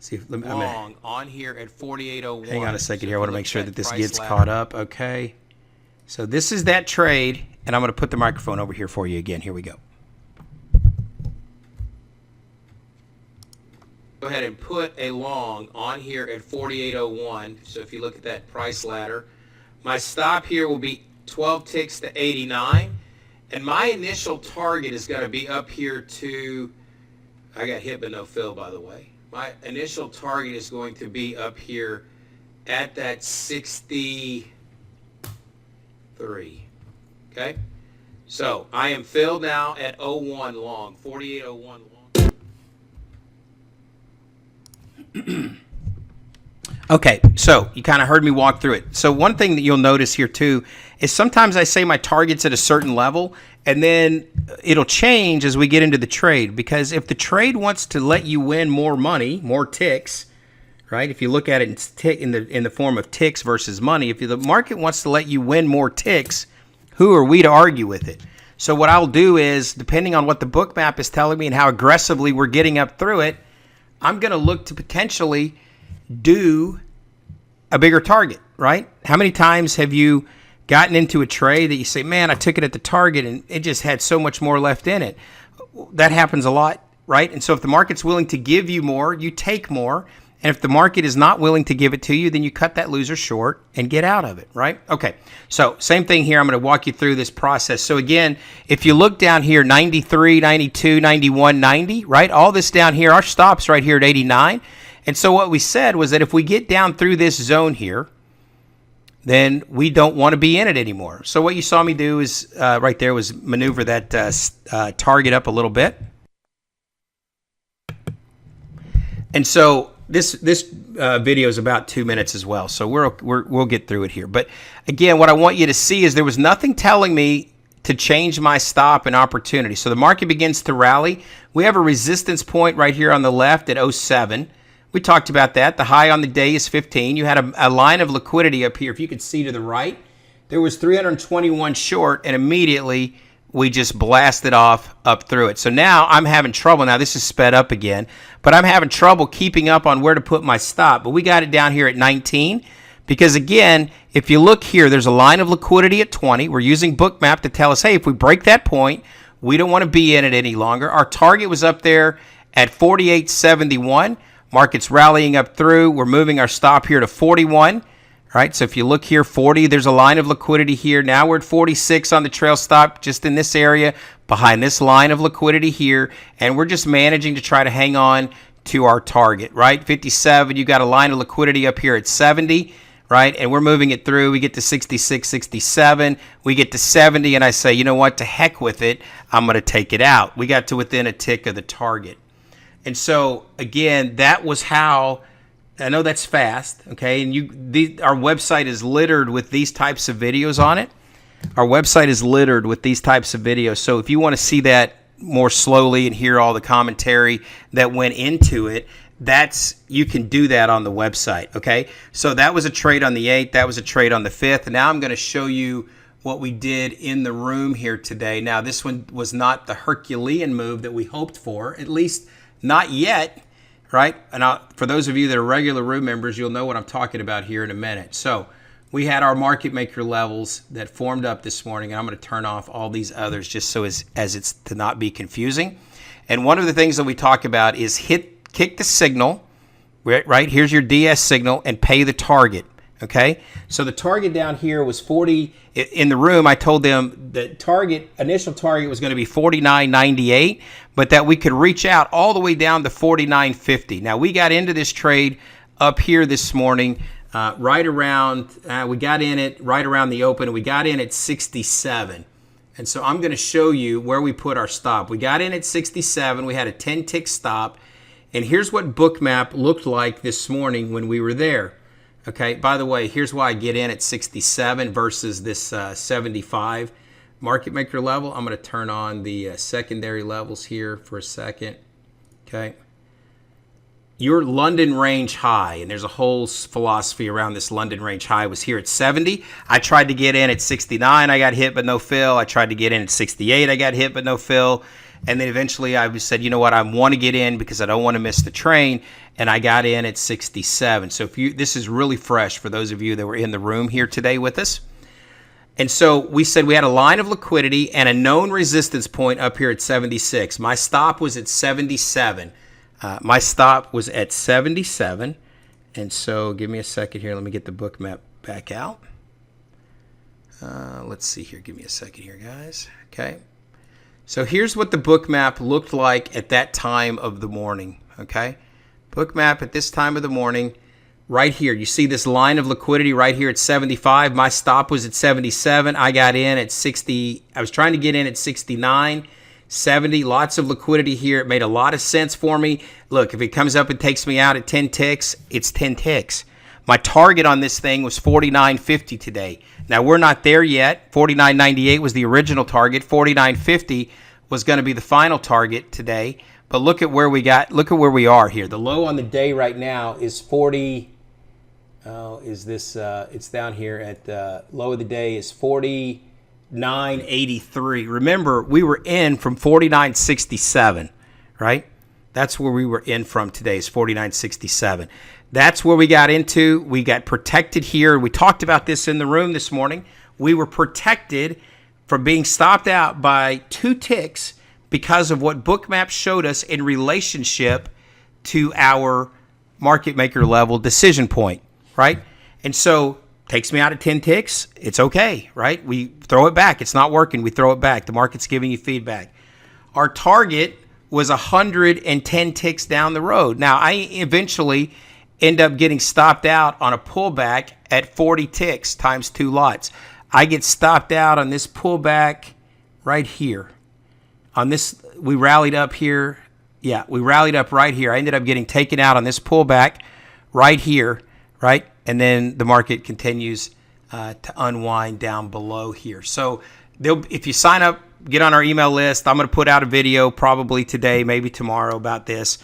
See if long on here at 48.01. Hang on a second here. I want to make sure that this gets caught up. Okay. So this is that trade, and I'm going to put the microphone over here for you again. Here we go. Go ahead and put a long on here at 48.01. So if you look at that price ladder, my stop here will be 12 ticks to 89, and my initial target is going to be up here to, I got hit but no fill, by the way. My initial target is going to be up here at that 63. Okay? So I am filled now at 01 long, 48.01 long. Okay, so you kind of heard me walk through it. So one thing that you'll notice here too is sometimes I say my target's at a certain level, and then it'll change as we get into the trade, because if the trade wants to let you win more money, more ticks, right? If you look at it in the form of ticks versus money, if the market wants to let you win more ticks, who are we to argue with it? So what I'll do is, depending on what the Bookmap is telling me and how aggressively we're getting up through it, I'm going to look to potentially do a bigger target, right? How many times have you gotten into a trade that you say, man, I took it at the target and it just had so much more left in it? That happens a lot, right? And so if the market's willing to give you more, you take more. And if the market is not willing to give it to you, then you cut that loser short and get out of it, right? Okay, so same thing here. I'm going to walk you through this process. So again, if you look down here, 93, 92, 91, 90, right? All this down here, our stop's right here at 89. And so what we said was that if we get down through this zone here, then we don't want to be in it anymore. So what you saw me do is right there was maneuver that target up a little bit. And so this video is about 2 minutes as well, so we'll get through it here. But again, what I want you to see is there was nothing telling me to change my stop and opportunity. So the market begins to rally. We have a resistance point right here on the left at 07. We talked about that. The high on the day is 15. You had a line of liquidity up here. If you could see to the right, there was 321 short, and immediately we just blasted off up through it. So now I'm having trouble. Now this is sped up again, but I'm having trouble keeping up on where to put my stop. But we got it down here at 19 because, again, if you look here, there's a line of liquidity at 20. We're using Bookmap to tell us, hey, if we break that point, we don't want to be in it any longer. Our target was up there at 48.71. Market's rallying up through. We're moving our stop here to 41, All right, so if you look here, 40, there's a line of liquidity here. Now we're at 46 on the trail stop, just in this area, behind this line of liquidity here, and we're just managing to try to hang on to our target, right? 57, you got a line of liquidity up here at 70, right? And we're moving it through. We get to 66, 67, we get to 70, and I say, you know what, to heck with it, I'm going to take it out. We got to within a tick of the target. And so, again, that was how... I know that's fast, okay? And our website is littered with these types of videos on it. Our website is littered with these types of videos. So if you want to see that more slowly and hear all the commentary that went into it, you can do that on the website, okay? So that was a trade on the 8th. That was a trade on the 5th. And now I'm going to show you what we did in the room here today. Now, this one was not the Herculean move that we hoped for, at least not yet. Right? And for those of you that are regular room members, you'll know what I'm talking about here in a minute. So we had our market maker levels that formed up this morning, and I'm going to turn off all these others just so as it's to not be confusing. And one of the things that we talk about is kick the signal, right? Here's your DS signal, and pay the target. Okay, so the target down here was 40. In the room, I told them the initial target was going to be 49.98, but that we could reach out all the way down to 49.50. Now, we got into this trade up here this morning, right around, we got in it right around the open, and we got in at 67. And so I'm going to show you where we put our stop. We got in at 67. We had a 10-tick stop. And here's what Bookmap looked like this morning when we were there. Okay, by the way, here's why I get in at 67 versus this 75 market maker level. I'm going to turn on the secondary levels here for a second. Okay. Your London range high, and there's a whole philosophy around this London range high, was here at 70. I tried to get in at 69. I got hit, but no fill. I tried to get in at 68. I got hit, but no fill. And then eventually I said, you know what, I want to get in because I don't want to miss the train. And I got in at 67. So this is really fresh for those of you that were in the room here today with us. And so we said we had a line of liquidity and a known resistance point up here at 76. My stop was at 77. My stop was at 77. And so give me a second here. Let me get the Bookmap back out. Let's see here. Give me a second here, guys. Okay. So here's what the Bookmap looked like at that time of the morning, okay? Bookmap at this time of the morning, right here. You see this line of liquidity right here at 75. My stop was at 77. I got in at 60. I was trying to get in at 69, 70. Lots of liquidity here. It made a lot of sense for me. Look, if it comes up and takes me out at 10 ticks, it's 10 ticks. My target on this thing was 49.50 today. Now, we're not there yet. 49.98 was the original target. 49.50 was going to be the final target today. But look at where we are here. The low on the day right now is 40. It's down here at the low of the day is 49.83. Remember, we were in from 49.67, right? That's where we were in from today is 49.67. That's where we got into. We got protected here. We talked about this in the room this morning. We were protected from being stopped out by 2 ticks because of what Bookmap showed us in relationship to our market maker level decision point, right? And so takes me out at 10 ticks. It's okay, right? We throw it back. It's not working. We throw it back. The market's giving you feedback. Our target was 110 ticks down the road. Now, I eventually end up getting stopped out on a pullback at 40 ticks times 2 lots. I get stopped out on this pullback right here. On this, we rallied up here. Yeah, we rallied up right here. I ended up getting taken out on this pullback right here, right? And then the market continues to unwind down below here. So if you sign up, get on our email list. I'm going to put out a video probably today, maybe tomorrow about this.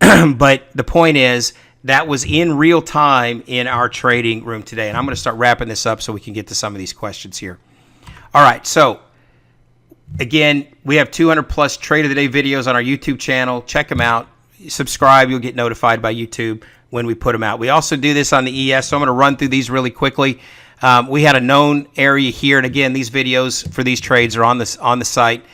But the point is, that was in real time in our trading room today. And I'm going to start wrapping this up so we can get to some of these questions here. All right. So, again, we have 200 plus Trade of the Day videos on our YouTube channel. Check them out. Subscribe. You'll get notified by YouTube when we put them out. We also do this on the ES. So I'm going to run through these really quickly. We had a known area here. And, again, these videos for these trades are on the site.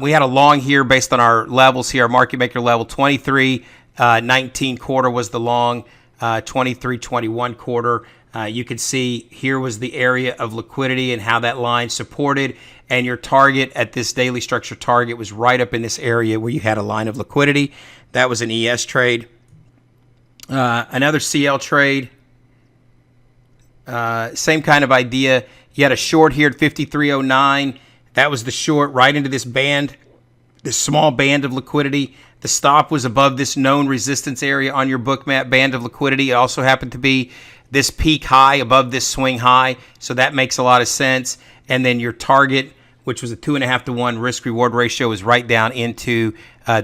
We had a long here based on our levels here. Our market maker level 23. 19 quarter was the long, 23.21 quarter. You can see here was the area of liquidity and how that line supported, and your target at this daily structure target was right up in this area where you had a line of liquidity. That was an ES trade. Another CL trade, same kind of idea. You had a short here at 53.09. That was the short right into this band, this small band of liquidity. The stop was above this known resistance area on your Bookmap band of liquidity. It also happened to be this peak high above this swing high, so that makes a lot of sense. And then your target, which was a 2.5 to 1 risk reward ratio, is right down into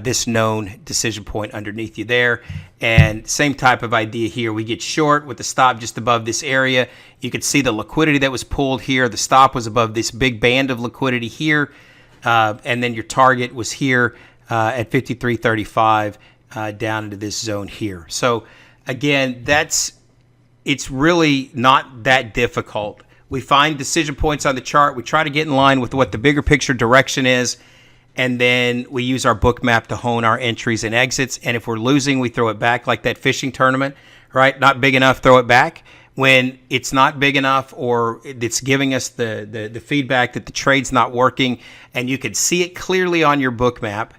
this known decision point underneath you there. And same type of idea here. We get short with the stop just above this area. You could see the liquidity that was pulled here. The stop was above this big band of liquidity here, and then your target was here at 53.35 down into this zone here. So again, it's really not that difficult. We find decision points on the chart. We try to get in line with what the bigger picture direction is, and then we use our Bookmap to hone our entries and exits. And if we're losing, we throw it back like that fishing tournament, right? Not big enough, throw it back. When it's not big enough, or it's giving us the feedback that the trade's not working, and you can see it clearly on your Bookmap.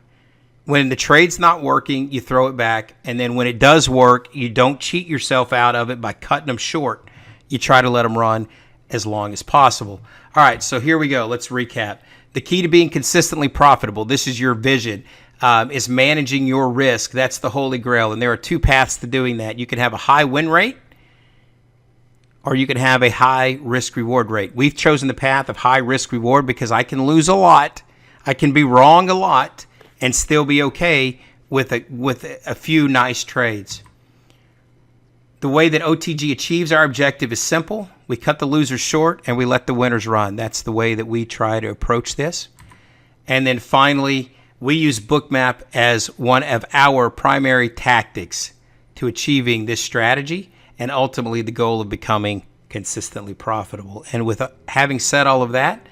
When the trade's not working, you throw it back. And then when it does work, you don't cheat yourself out of it by cutting them short. You try to let them run as long as possible. All right, so here we go. Let's recap. The key to being consistently profitable, this is your vision, is managing your risk. That's the holy grail. And there are two paths to doing that. You can have a high win rate, or you can have a high risk reward rate. We've chosen the path of high risk reward because I can lose a lot. I can be wrong a lot and still be okay with a few nice trades. The way that OTG achieves our objective is simple. We cut the losers short and we let the winners run. That's the way that we try to approach this. And then finally, we use Bookmap as one of our primary tactics to achieving this strategy and ultimately the goal of becoming consistently profitable. And with having said all of that,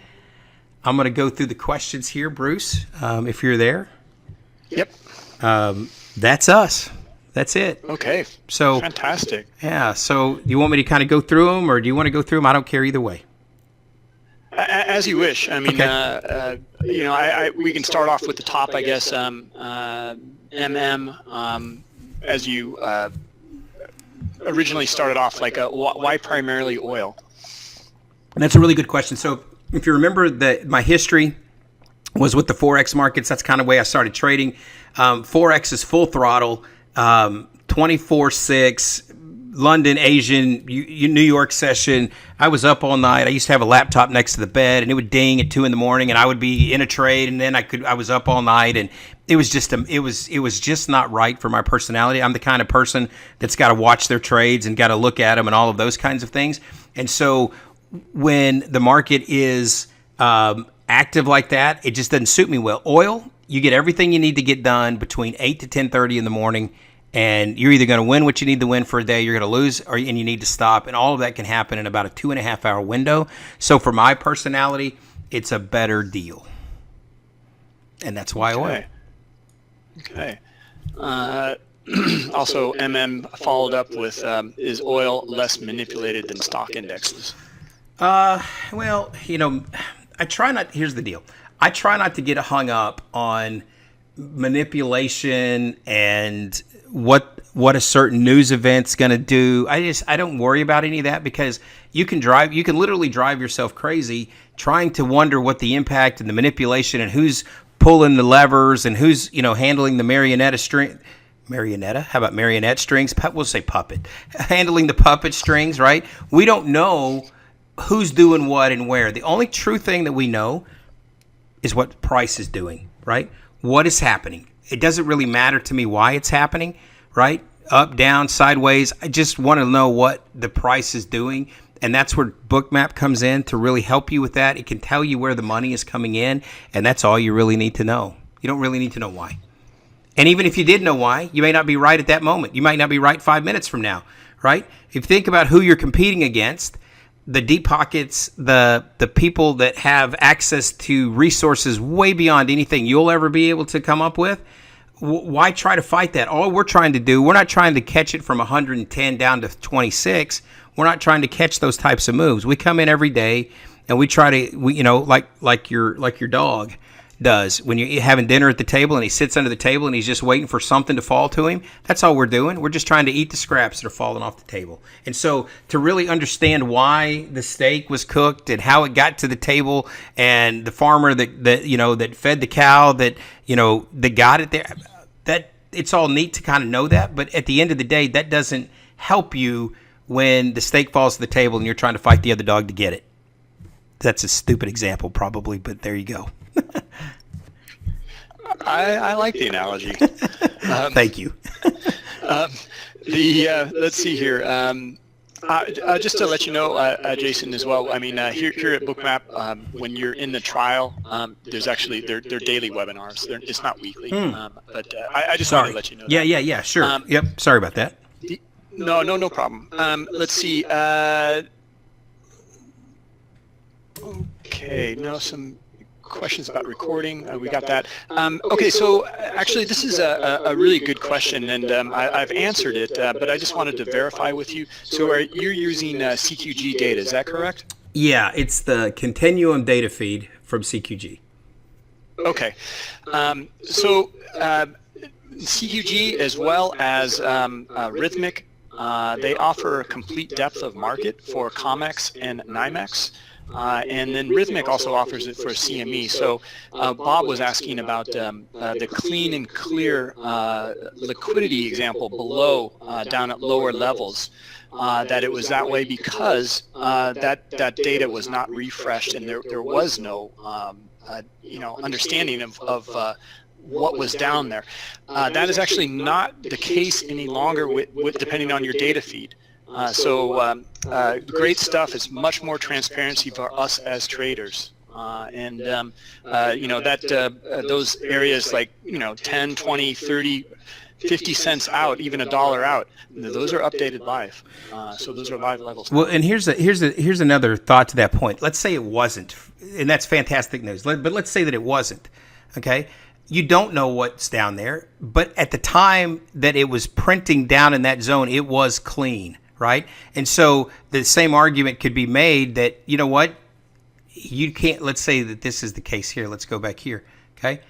I'm going to go through the questions here, Bruce, if you're there. Yep. That's us. That's it. Okay. So fantastic. Yeah. So do you want me to kind of go through them, or do you want to go through them? I don't care either way. As you wish. I mean, okay. We can start off with the top, I guess. As you originally started off, like, why primarily oil? And that's a really good question. So if you remember that my history was with the Forex markets, that's kind of the way I started trading. Forex is full throttle, 24/6, London, Asian, New York session. I was up all night. I used to have a laptop next to the bed, and it would ding at 2 a.m, and I would be in a trade, and then I was up all night, and it was just not right for my personality. I'm the kind of person that's got to watch their trades and got to look at them and all of those kinds of things. And so when the market is active like that, it just doesn't suit me well. Oil, you get everything you need to get done between 8 to 10:30 in the morning, and you're either going to win what you need to win for a day, you're going to lose, and you need to stop. And all of that can happen in about a 2.5 hour window. So for my personality, it's a better deal. And that's why oil. Okay. Also, followed up with, is oil less manipulated than stock indexes? Well, here's the deal. I try not to get hung up on manipulation and what a certain news event's going to do. I don't worry about any of that, because you can literally drive yourself crazy trying to wonder what the impact and the manipulation and who's pulling the levers and who's, handling the marionette strings. We'll say puppet. Handling the puppet strings, right? We don't know who's doing what and where. The only true thing that we know is what the price is doing, right? What is happening. It doesn't really matter to me why it's happening, right? Up, down, sideways. I just want to know what the price is doing. And that's where Bookmap comes in to really help you with that. It can tell you where the money is coming in, and that's all you really need to know. You don't really need to know why. And even if you did know why, you may not be right at that moment. You might not be right 5 minutes from now, right? If you think about who you're competing against, the deep pockets, the people that have access to resources way beyond anything you'll ever be able to come up with, why try to fight that? All we're trying to do, we're not trying to catch it from 110 down to 26. We're not trying to catch those types of moves. We come in every day and we try to, like your dog does when you're having dinner at the table and he sits under the table and he's just waiting for something to fall to him. That's all we're doing. We're just trying to eat the scraps that are falling off the table. And so to really understand why the steak was cooked and how it got to the table and the farmer that fed the cow that got it there, that it's all neat to kind of know that. But at the end of the day, that doesn't help you when the steak falls to the table and you're trying to fight the other dog to get it. That's a stupid example probably, but there you go. I like the analogy. Thank you. Let's see here. Just to let you know, Jason, as well. I mean, here at Bookmap, when you're in the trial, there's actually they're daily webinars. It's not weekly. But I just wanted to let you know. Yeah. Sure. Yep. Sorry about that. No problem. Let's see. Okay. Now some questions about recording. We got that. Okay, so actually this is a really good question, and I've answered it, but I just wanted to verify with you. So you're using CQG data, is that correct? Yeah, it's the continuum data feed from CQG. Okay. So CQG as well as Rhythmic, they offer a complete depth of market for COMEX and NYMEX. And then Rhythmic also offers it for CME. So Bob was asking about the clean and clear liquidity example below, down at lower levels, that it was that way because that data was not refreshed and there was no understanding of what was down there. That is actually not the case any longer with depending on your data feed. So great stuff. It's much more transparency for us as traders. Those areas like, 10, 20, 30, 50 cents out, even $1 out, those are updated live. So those are live levels. Well, and here's another thought to that point. Let's say it wasn't, and that's fantastic news. But let's say that it wasn't, okay? You don't know what's down there, but at the time that it was printing down in that zone, it was clean. Right? And so the same argument could be made that, you know what, you can't, let's say that this is the case here. Let's go back here. Okay.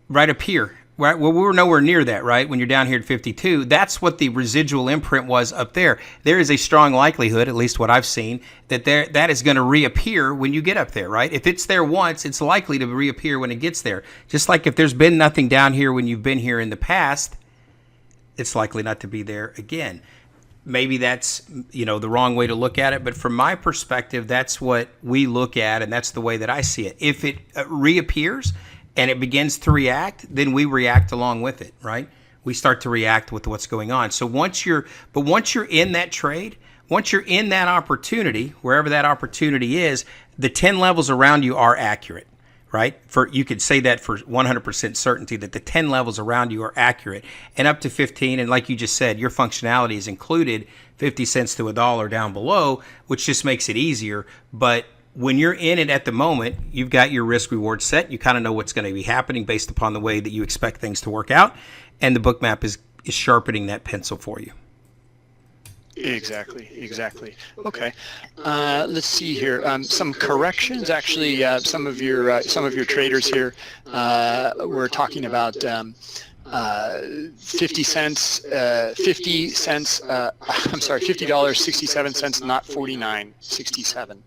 Right up here. Right. Well, we were nowhere near that, right? When you're down here at 52, that's what the residual imprint was up there. There is a strong likelihood, at least what I've seen, that that is going to reappear when you get up there, right? If it's there once, it's likely to reappear when it gets there. Just like if there's been nothing down here when you've been here in the past, it's likely not to be there again. Maybe that's, the wrong way to look at it. But from my perspective, that's what we look at, and that's the way that I see it. If it reappears and it begins to react, then we react along with it, right? We start to react with what's going on. So once you're in that trade, once you're in that opportunity, wherever that opportunity is, the 10 levels around you are accurate. Right? You could say that for 100% certainty that the 10 levels around you are accurate, and up to 15. And like you just said, your functionality is included 50 cents to $1 down below, which just makes it easier. But when you're in it at the moment, you've got your risk reward set. You kind of know what's going to be happening based upon the way that you expect things to work out. And the Bookmap is sharpening that pencil for you. Exactly. Okay. Let's see here. Some corrections. Actually, some of your traders here were talking about 50 cents. 50 cents. I'm sorry, $50.67, not $49.67.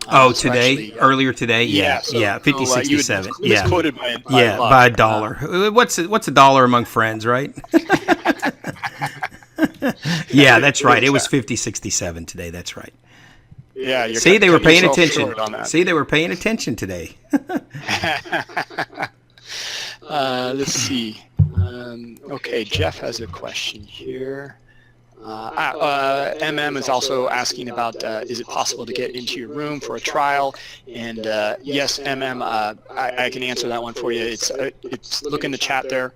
Oh, today? Earlier today? Yeah. 50.67. Yeah. Misquoted by $1. What's $1 among friends, right? Yeah, that's right. It was 50.67 today. That's right. Yeah. See, they were paying attention. See, they were paying attention today. Let's see. Okay, Jeff has a question here. MM is also asking about, is it possible to get into your room for a trial? And yes, MM, I can answer that one for you. It's look in the chat there.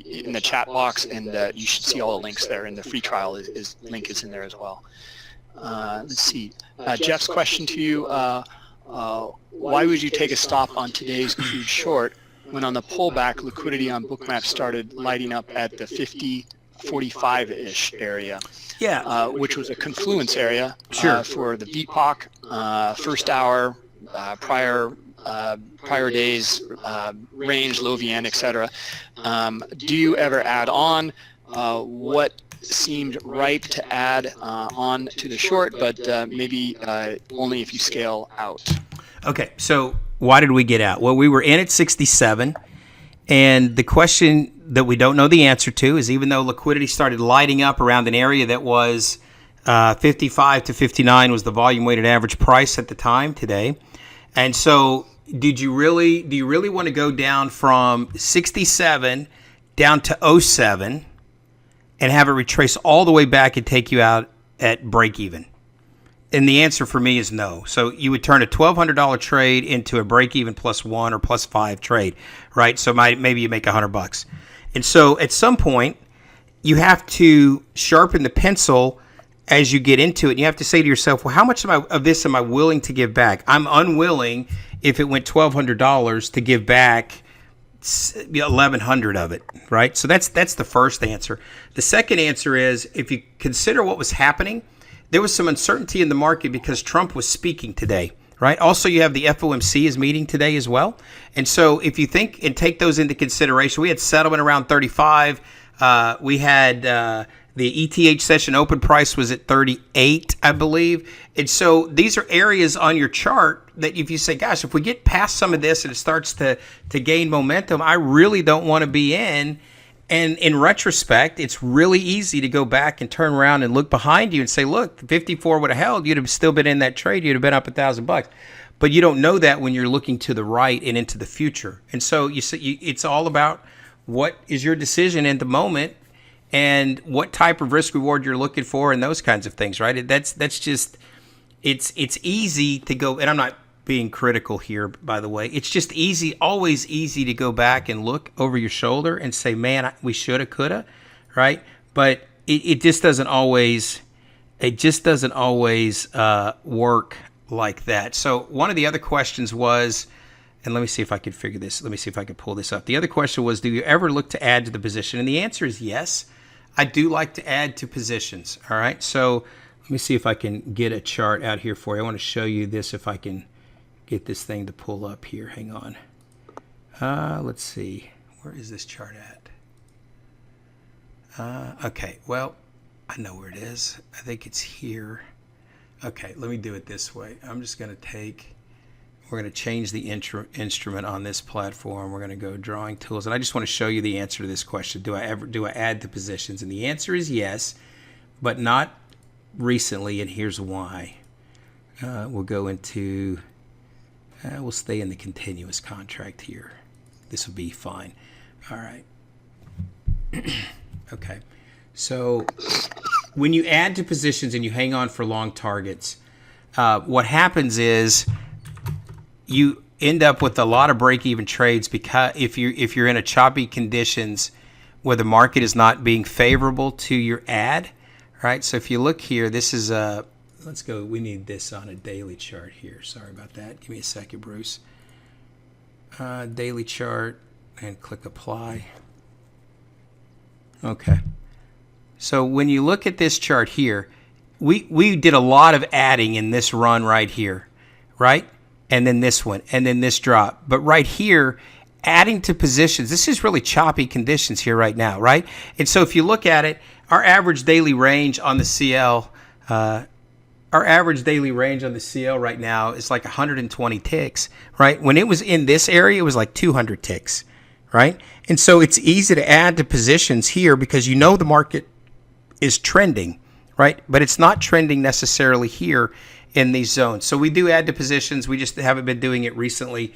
In the chat box, and you should see all the links there, and the free trial link is in there as well. Let's see. Jeff's question to you, why would you take a stop on today's crude short when on the pullback liquidity on Bookmap started lighting up at the 50 45-ish area. Yeah. Which was a confluence area Sure. for the VPOC, first hour, prior days, range, low VN, etc. Do you ever add on what seemed ripe to add on to the short, but maybe only if you scale out? Okay, so why did we get out? Well, we were in at 67, and the question that we don't know the answer to is, even though liquidity started lighting up around an area that was 55 to 59 was the volume weighted average price at the time today. And so do you really want to go down from 67 down to 07 and have it retrace all the way back and take you out at break even? And the answer for me is no. So you would turn a $1,200 trade into a break even +1 or +5 trade, right? So maybe you make $100. And so at some point, you have to sharpen the pencil as you get into it. And you have to say to yourself, well, how much of this am I willing to give back? I'm unwilling, if it went $1,200, to give back 1,100 of it, right? So that's the first answer. The second answer is, if you consider what was happening, there was some uncertainty in the market because Trump was speaking today, right? Also, you have the FOMC is meeting today as well. And so if you think and take those into consideration, we had settlement around 35. We had the ETH session open price was at 38, I believe. And so these are areas on your chart that if you say, gosh, if we get past some of this and it starts to gain momentum, I really don't want to be in. And in retrospect, it's really easy to go back and turn around and look behind you and say, look, 54 would have held. You'd have still been in that trade. You'd have been up $1,000. But you don't know that when you're looking to the right and into the future. And so it's all about what is your decision in the moment and what type of risk reward you're looking for and those kinds of things, right? That's just, it's easy to go, and I'm not being critical here, by the way. It's just always easy to go back and look over your shoulder and say, man, we shoulda, coulda, right? But it just doesn't always, work like that. So one of the other questions was, and let me see if I can figure this. Let me see if I can pull this up. The other question was, do you ever look to add to the position? And the answer is yes. I do like to add to positions. All right. So let me see if I can get a chart out here for you. I want to show you this if I can get this thing to pull up here. Hang on. Let's see. Where is this chart at? Okay. Well, I know where it is. I think it's here. Okay. Let me do it this way. I'm just going to we're going to change the instrument on this platform. We're going to go drawing tools. And I just want to show you the answer to this question. Do I add to positions? And the answer is yes, but not recently. And here's why. We'll go into, we'll stay in the continuous contract here. This will be fine. All right. Okay. So when you add to positions and you hang on for long targets, what happens is you end up with a lot of break-even trades, because if you're in a choppy conditions where the market is not being favorable to your ad, right? So if you look here, this is let's go. We need this on a daily chart here. Sorry about that. Give me a second, Bruce. Daily chart, and click apply. Okay. So when you look at this chart here, we did a lot of adding in this run right here, right? And then this one, and then this drop. But right here, adding to positions, this is really choppy conditions here right now, right? And so if you look at it, our average daily range on the CL, right now is like 120 ticks, right? When it was in this area, it was like 200 ticks, right? And so it's easy to add to positions here because you know the market is trending, right? But it's not trending necessarily here in these zones. So we do add to positions. We just haven't been doing it recently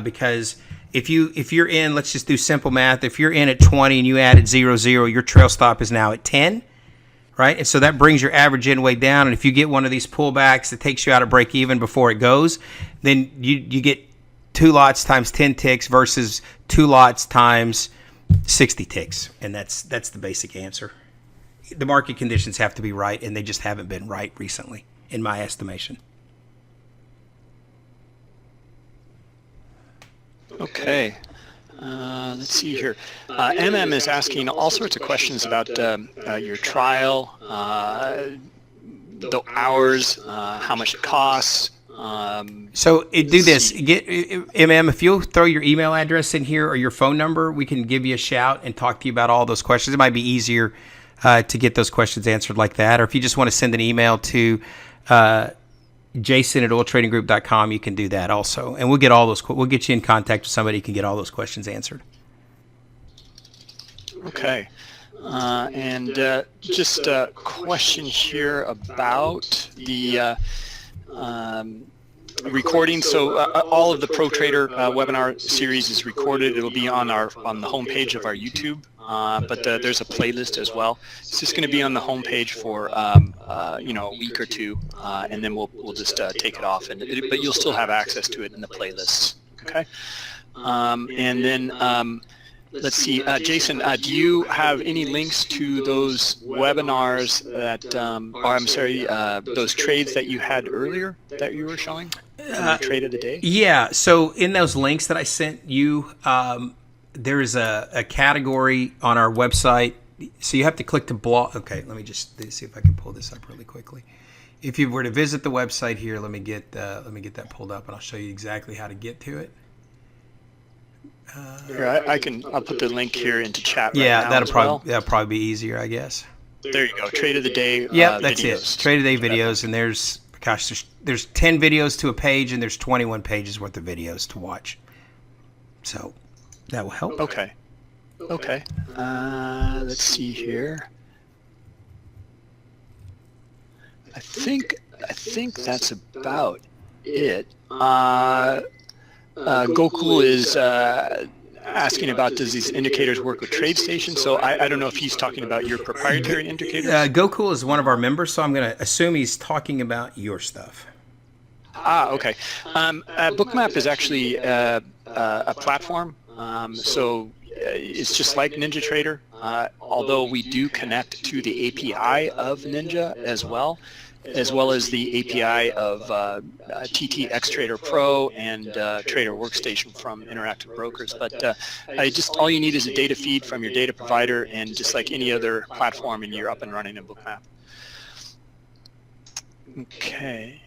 because if you're in, let's just do simple math. If you're in at 20 and you added 0.00, your trail stop is now at 10, right? And so that brings your average in way down. And if you get one of these pullbacks that takes you out of break even before it goes, then you get 2 lots times 10 ticks versus 2 lots times 60 ticks. And that's the basic answer. The market conditions have to be right, and they just haven't been right recently, in my estimation. Okay. Let's see here. MM is asking all sorts of questions about your trial, the hours, how much it costs. So do this. Get if you'll throw your email address in here or your phone number, we can give you a shout and talk to you about all those questions. It might be easier to get those questions answered like that. Or if you just want to send an email to jason@oiltradinggroup.com, you can do that also. And we'll get all those. We'll get you in contact with somebody who can get all those questions answered. Okay. And just a question here about the recording. So all of the Pro Trader webinar series is recorded. It'll be on the homepage of our YouTube, but there's a playlist as well. It's just going to be on the homepage for a week or two, and then we'll just take it off. But you'll still have access to it in the playlists. Okay. And then let's see, Jason, do you have any links to those webinars that, those trades that you had earlier that you were showing? Trade of the day? Yeah. So in those links that I sent you, there is a category on our website. So you have to click the blog. Okay, let me just see if I can pull this up really quickly. If you were to visit the website here, let me get that pulled up, and I'll show you exactly how to get to it. Here, I'll put the link here into chat. Yeah, right now that'll probably be easier, I guess. There you go. Trade of the day. Yeah, that's videos. it. Trade of the day videos, and there's 10 videos to a page, and there's 21 pages worth of videos to watch. So that will help. Okay. Let's see here. I think that's about it. Gokul is asking about, does these indicators work with TradeStation? So I don't know if he's talking about your proprietary indicators. Gokul is one of our members, so I'm going to assume he's talking about your stuff. Okay. Bookmap is actually a platform, so it's just like NinjaTrader, although we do connect to the API of Ninja as well as the API of TT Xtrader Pro and Trader Workstation from Interactive Brokers. But all you need is a data feed from your data provider, and just like any other platform, and you're up and running in Bookmap. Okay.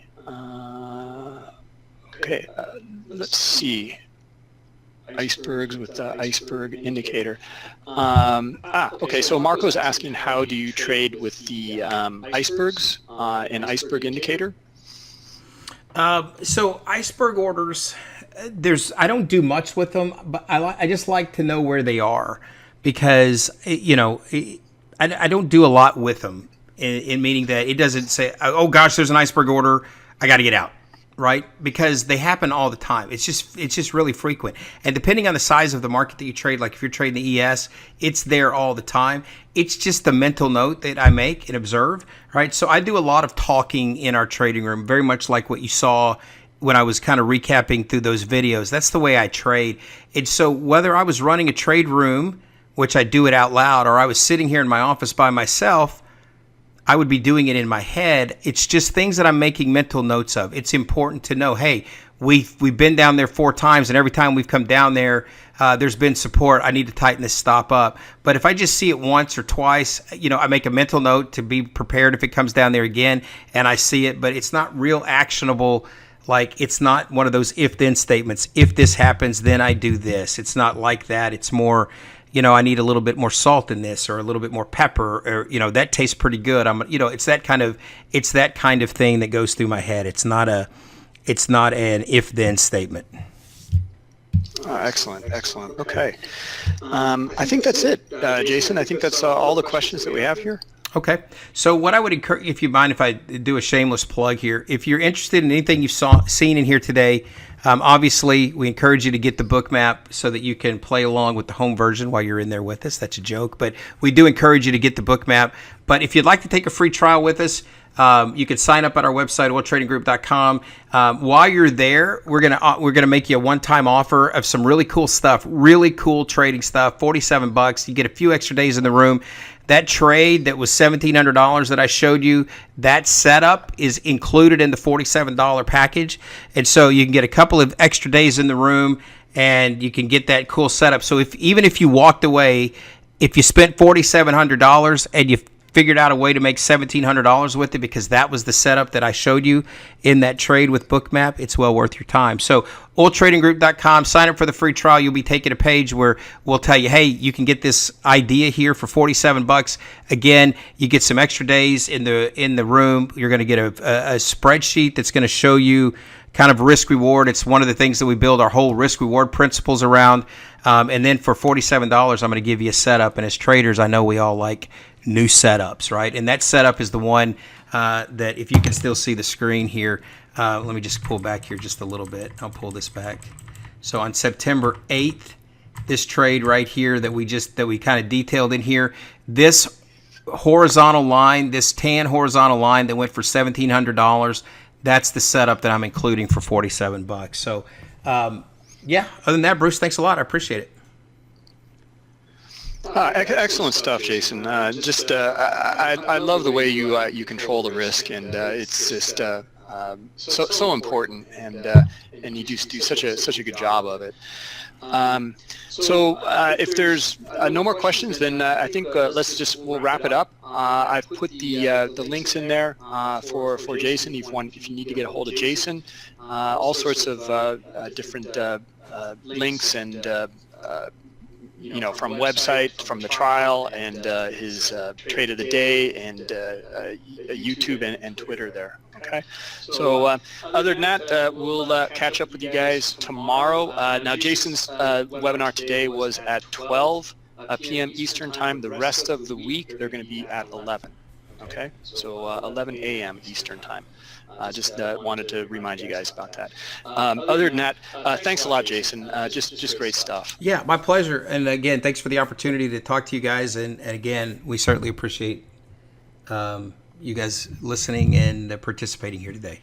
Let's see. Icebergs with the iceberg indicator. Okay, so Marco's asking, how do you trade with the icebergs and iceberg indicator? So iceberg orders, I don't do much with them, but I just like to know where they are, because I don't do a lot with them, in meaning that it doesn't say, oh gosh, there's an iceberg order, I got to get out. Right? Because they happen all the time. It's just really frequent. And depending on the size of the market that you trade, like if you're trading the ES, it's there all the time. It's just the mental note that I make and observe, right? So I do a lot of talking in our trading room, very much like what you saw when I was kind of recapping through those videos. That's the way I trade. And so whether I was running a trade room, which I do it out loud, or I was sitting here in my office by myself, I would be doing it in my head. It's just things that I'm making mental notes of. It's important to know, hey, we've been down there 4 times, and every time we've come down there, there's been support. I need to tighten this stop up. But if I just see it once or twice, I make a mental note to be prepared if it comes down there again, and I see it. But it's not real actionable. Like, it's not one of those if-then statements. If this happens, then I do this. It's not like that. It's more, I need a little bit more salt in this, or a little bit more pepper, or that tastes pretty good. It's that kind of thing that goes through my head. It's not an if-then statement. Excellent. Okay. I think that's it, Jason. I think that's all the questions that we have here. Okay. So what I would encourage, if you mind if I do a shameless plug here, if you're interested in anything you've seen in here today, obviously, we encourage you to get the Bookmap so that you can play along with the home version while you're in there with us. That's a joke, but we do encourage you to get the Bookmap. But if you'd like to take a free trial with us, you can sign up at our website, oiltradinggroup.com. While you're there, we're gonna make you a one-time offer of some really cool stuff, really cool trading stuff. $47. You get a few extra days in the room. That trade that was $1,700 that I showed you, that setup is included in the $47 package. And so you can get a couple of extra days in the room, and you can get that cool setup. So even if you walked away, if you spent $4,700 and you figured out a way to make $1,700 with it because that was the setup that I showed you in that trade with Bookmap, it's well worth your time. So oiltradinggroup.com, sign up for the free trial. You'll be taking a page where we'll tell you, hey, you can get this idea here for $47. Again, you get some extra days in the room. You're going to get a spreadsheet that's going to show you kind of risk reward. It's one of the things that we build our whole risk reward principles around. And then for $47, I'm going to give you a setup. And as traders, I know we all like new setups, right? And that setup is the one that, if you can still see the screen here, let me just pull back here just a little bit. I'll pull this back. So on September 8th, this trade right here that we kind of detailed in here, this horizontal line, this tan horizontal line that went for $1,700, that's the setup that I'm including for $47. So, yeah, other than that, Bruce, thanks a lot. I appreciate it. Excellent stuff, Jason. I love the way you control the risk, and it's just so important, and you just do such a good job of it. So if there's no more questions, then I think we'll wrap it up. I've put the links in there for Jason if you need to get a hold of Jason. All sorts of different links and from website, from the trial, and his trade of the day, and YouTube and Twitter there. Okay, so other than that, we'll catch up with you guys tomorrow. Now, Jason's webinar today was at 12 p.m. Eastern Time. The rest of the week, they're going to be at 11. Okay, so 11 a.m. Eastern Time. Just wanted to remind you guys about that. Other than that, thanks a lot, Jason. Just great stuff. Yeah, my pleasure. And again, thanks for the opportunity to talk to you guys. And again, we certainly appreciate you guys listening and participating here today.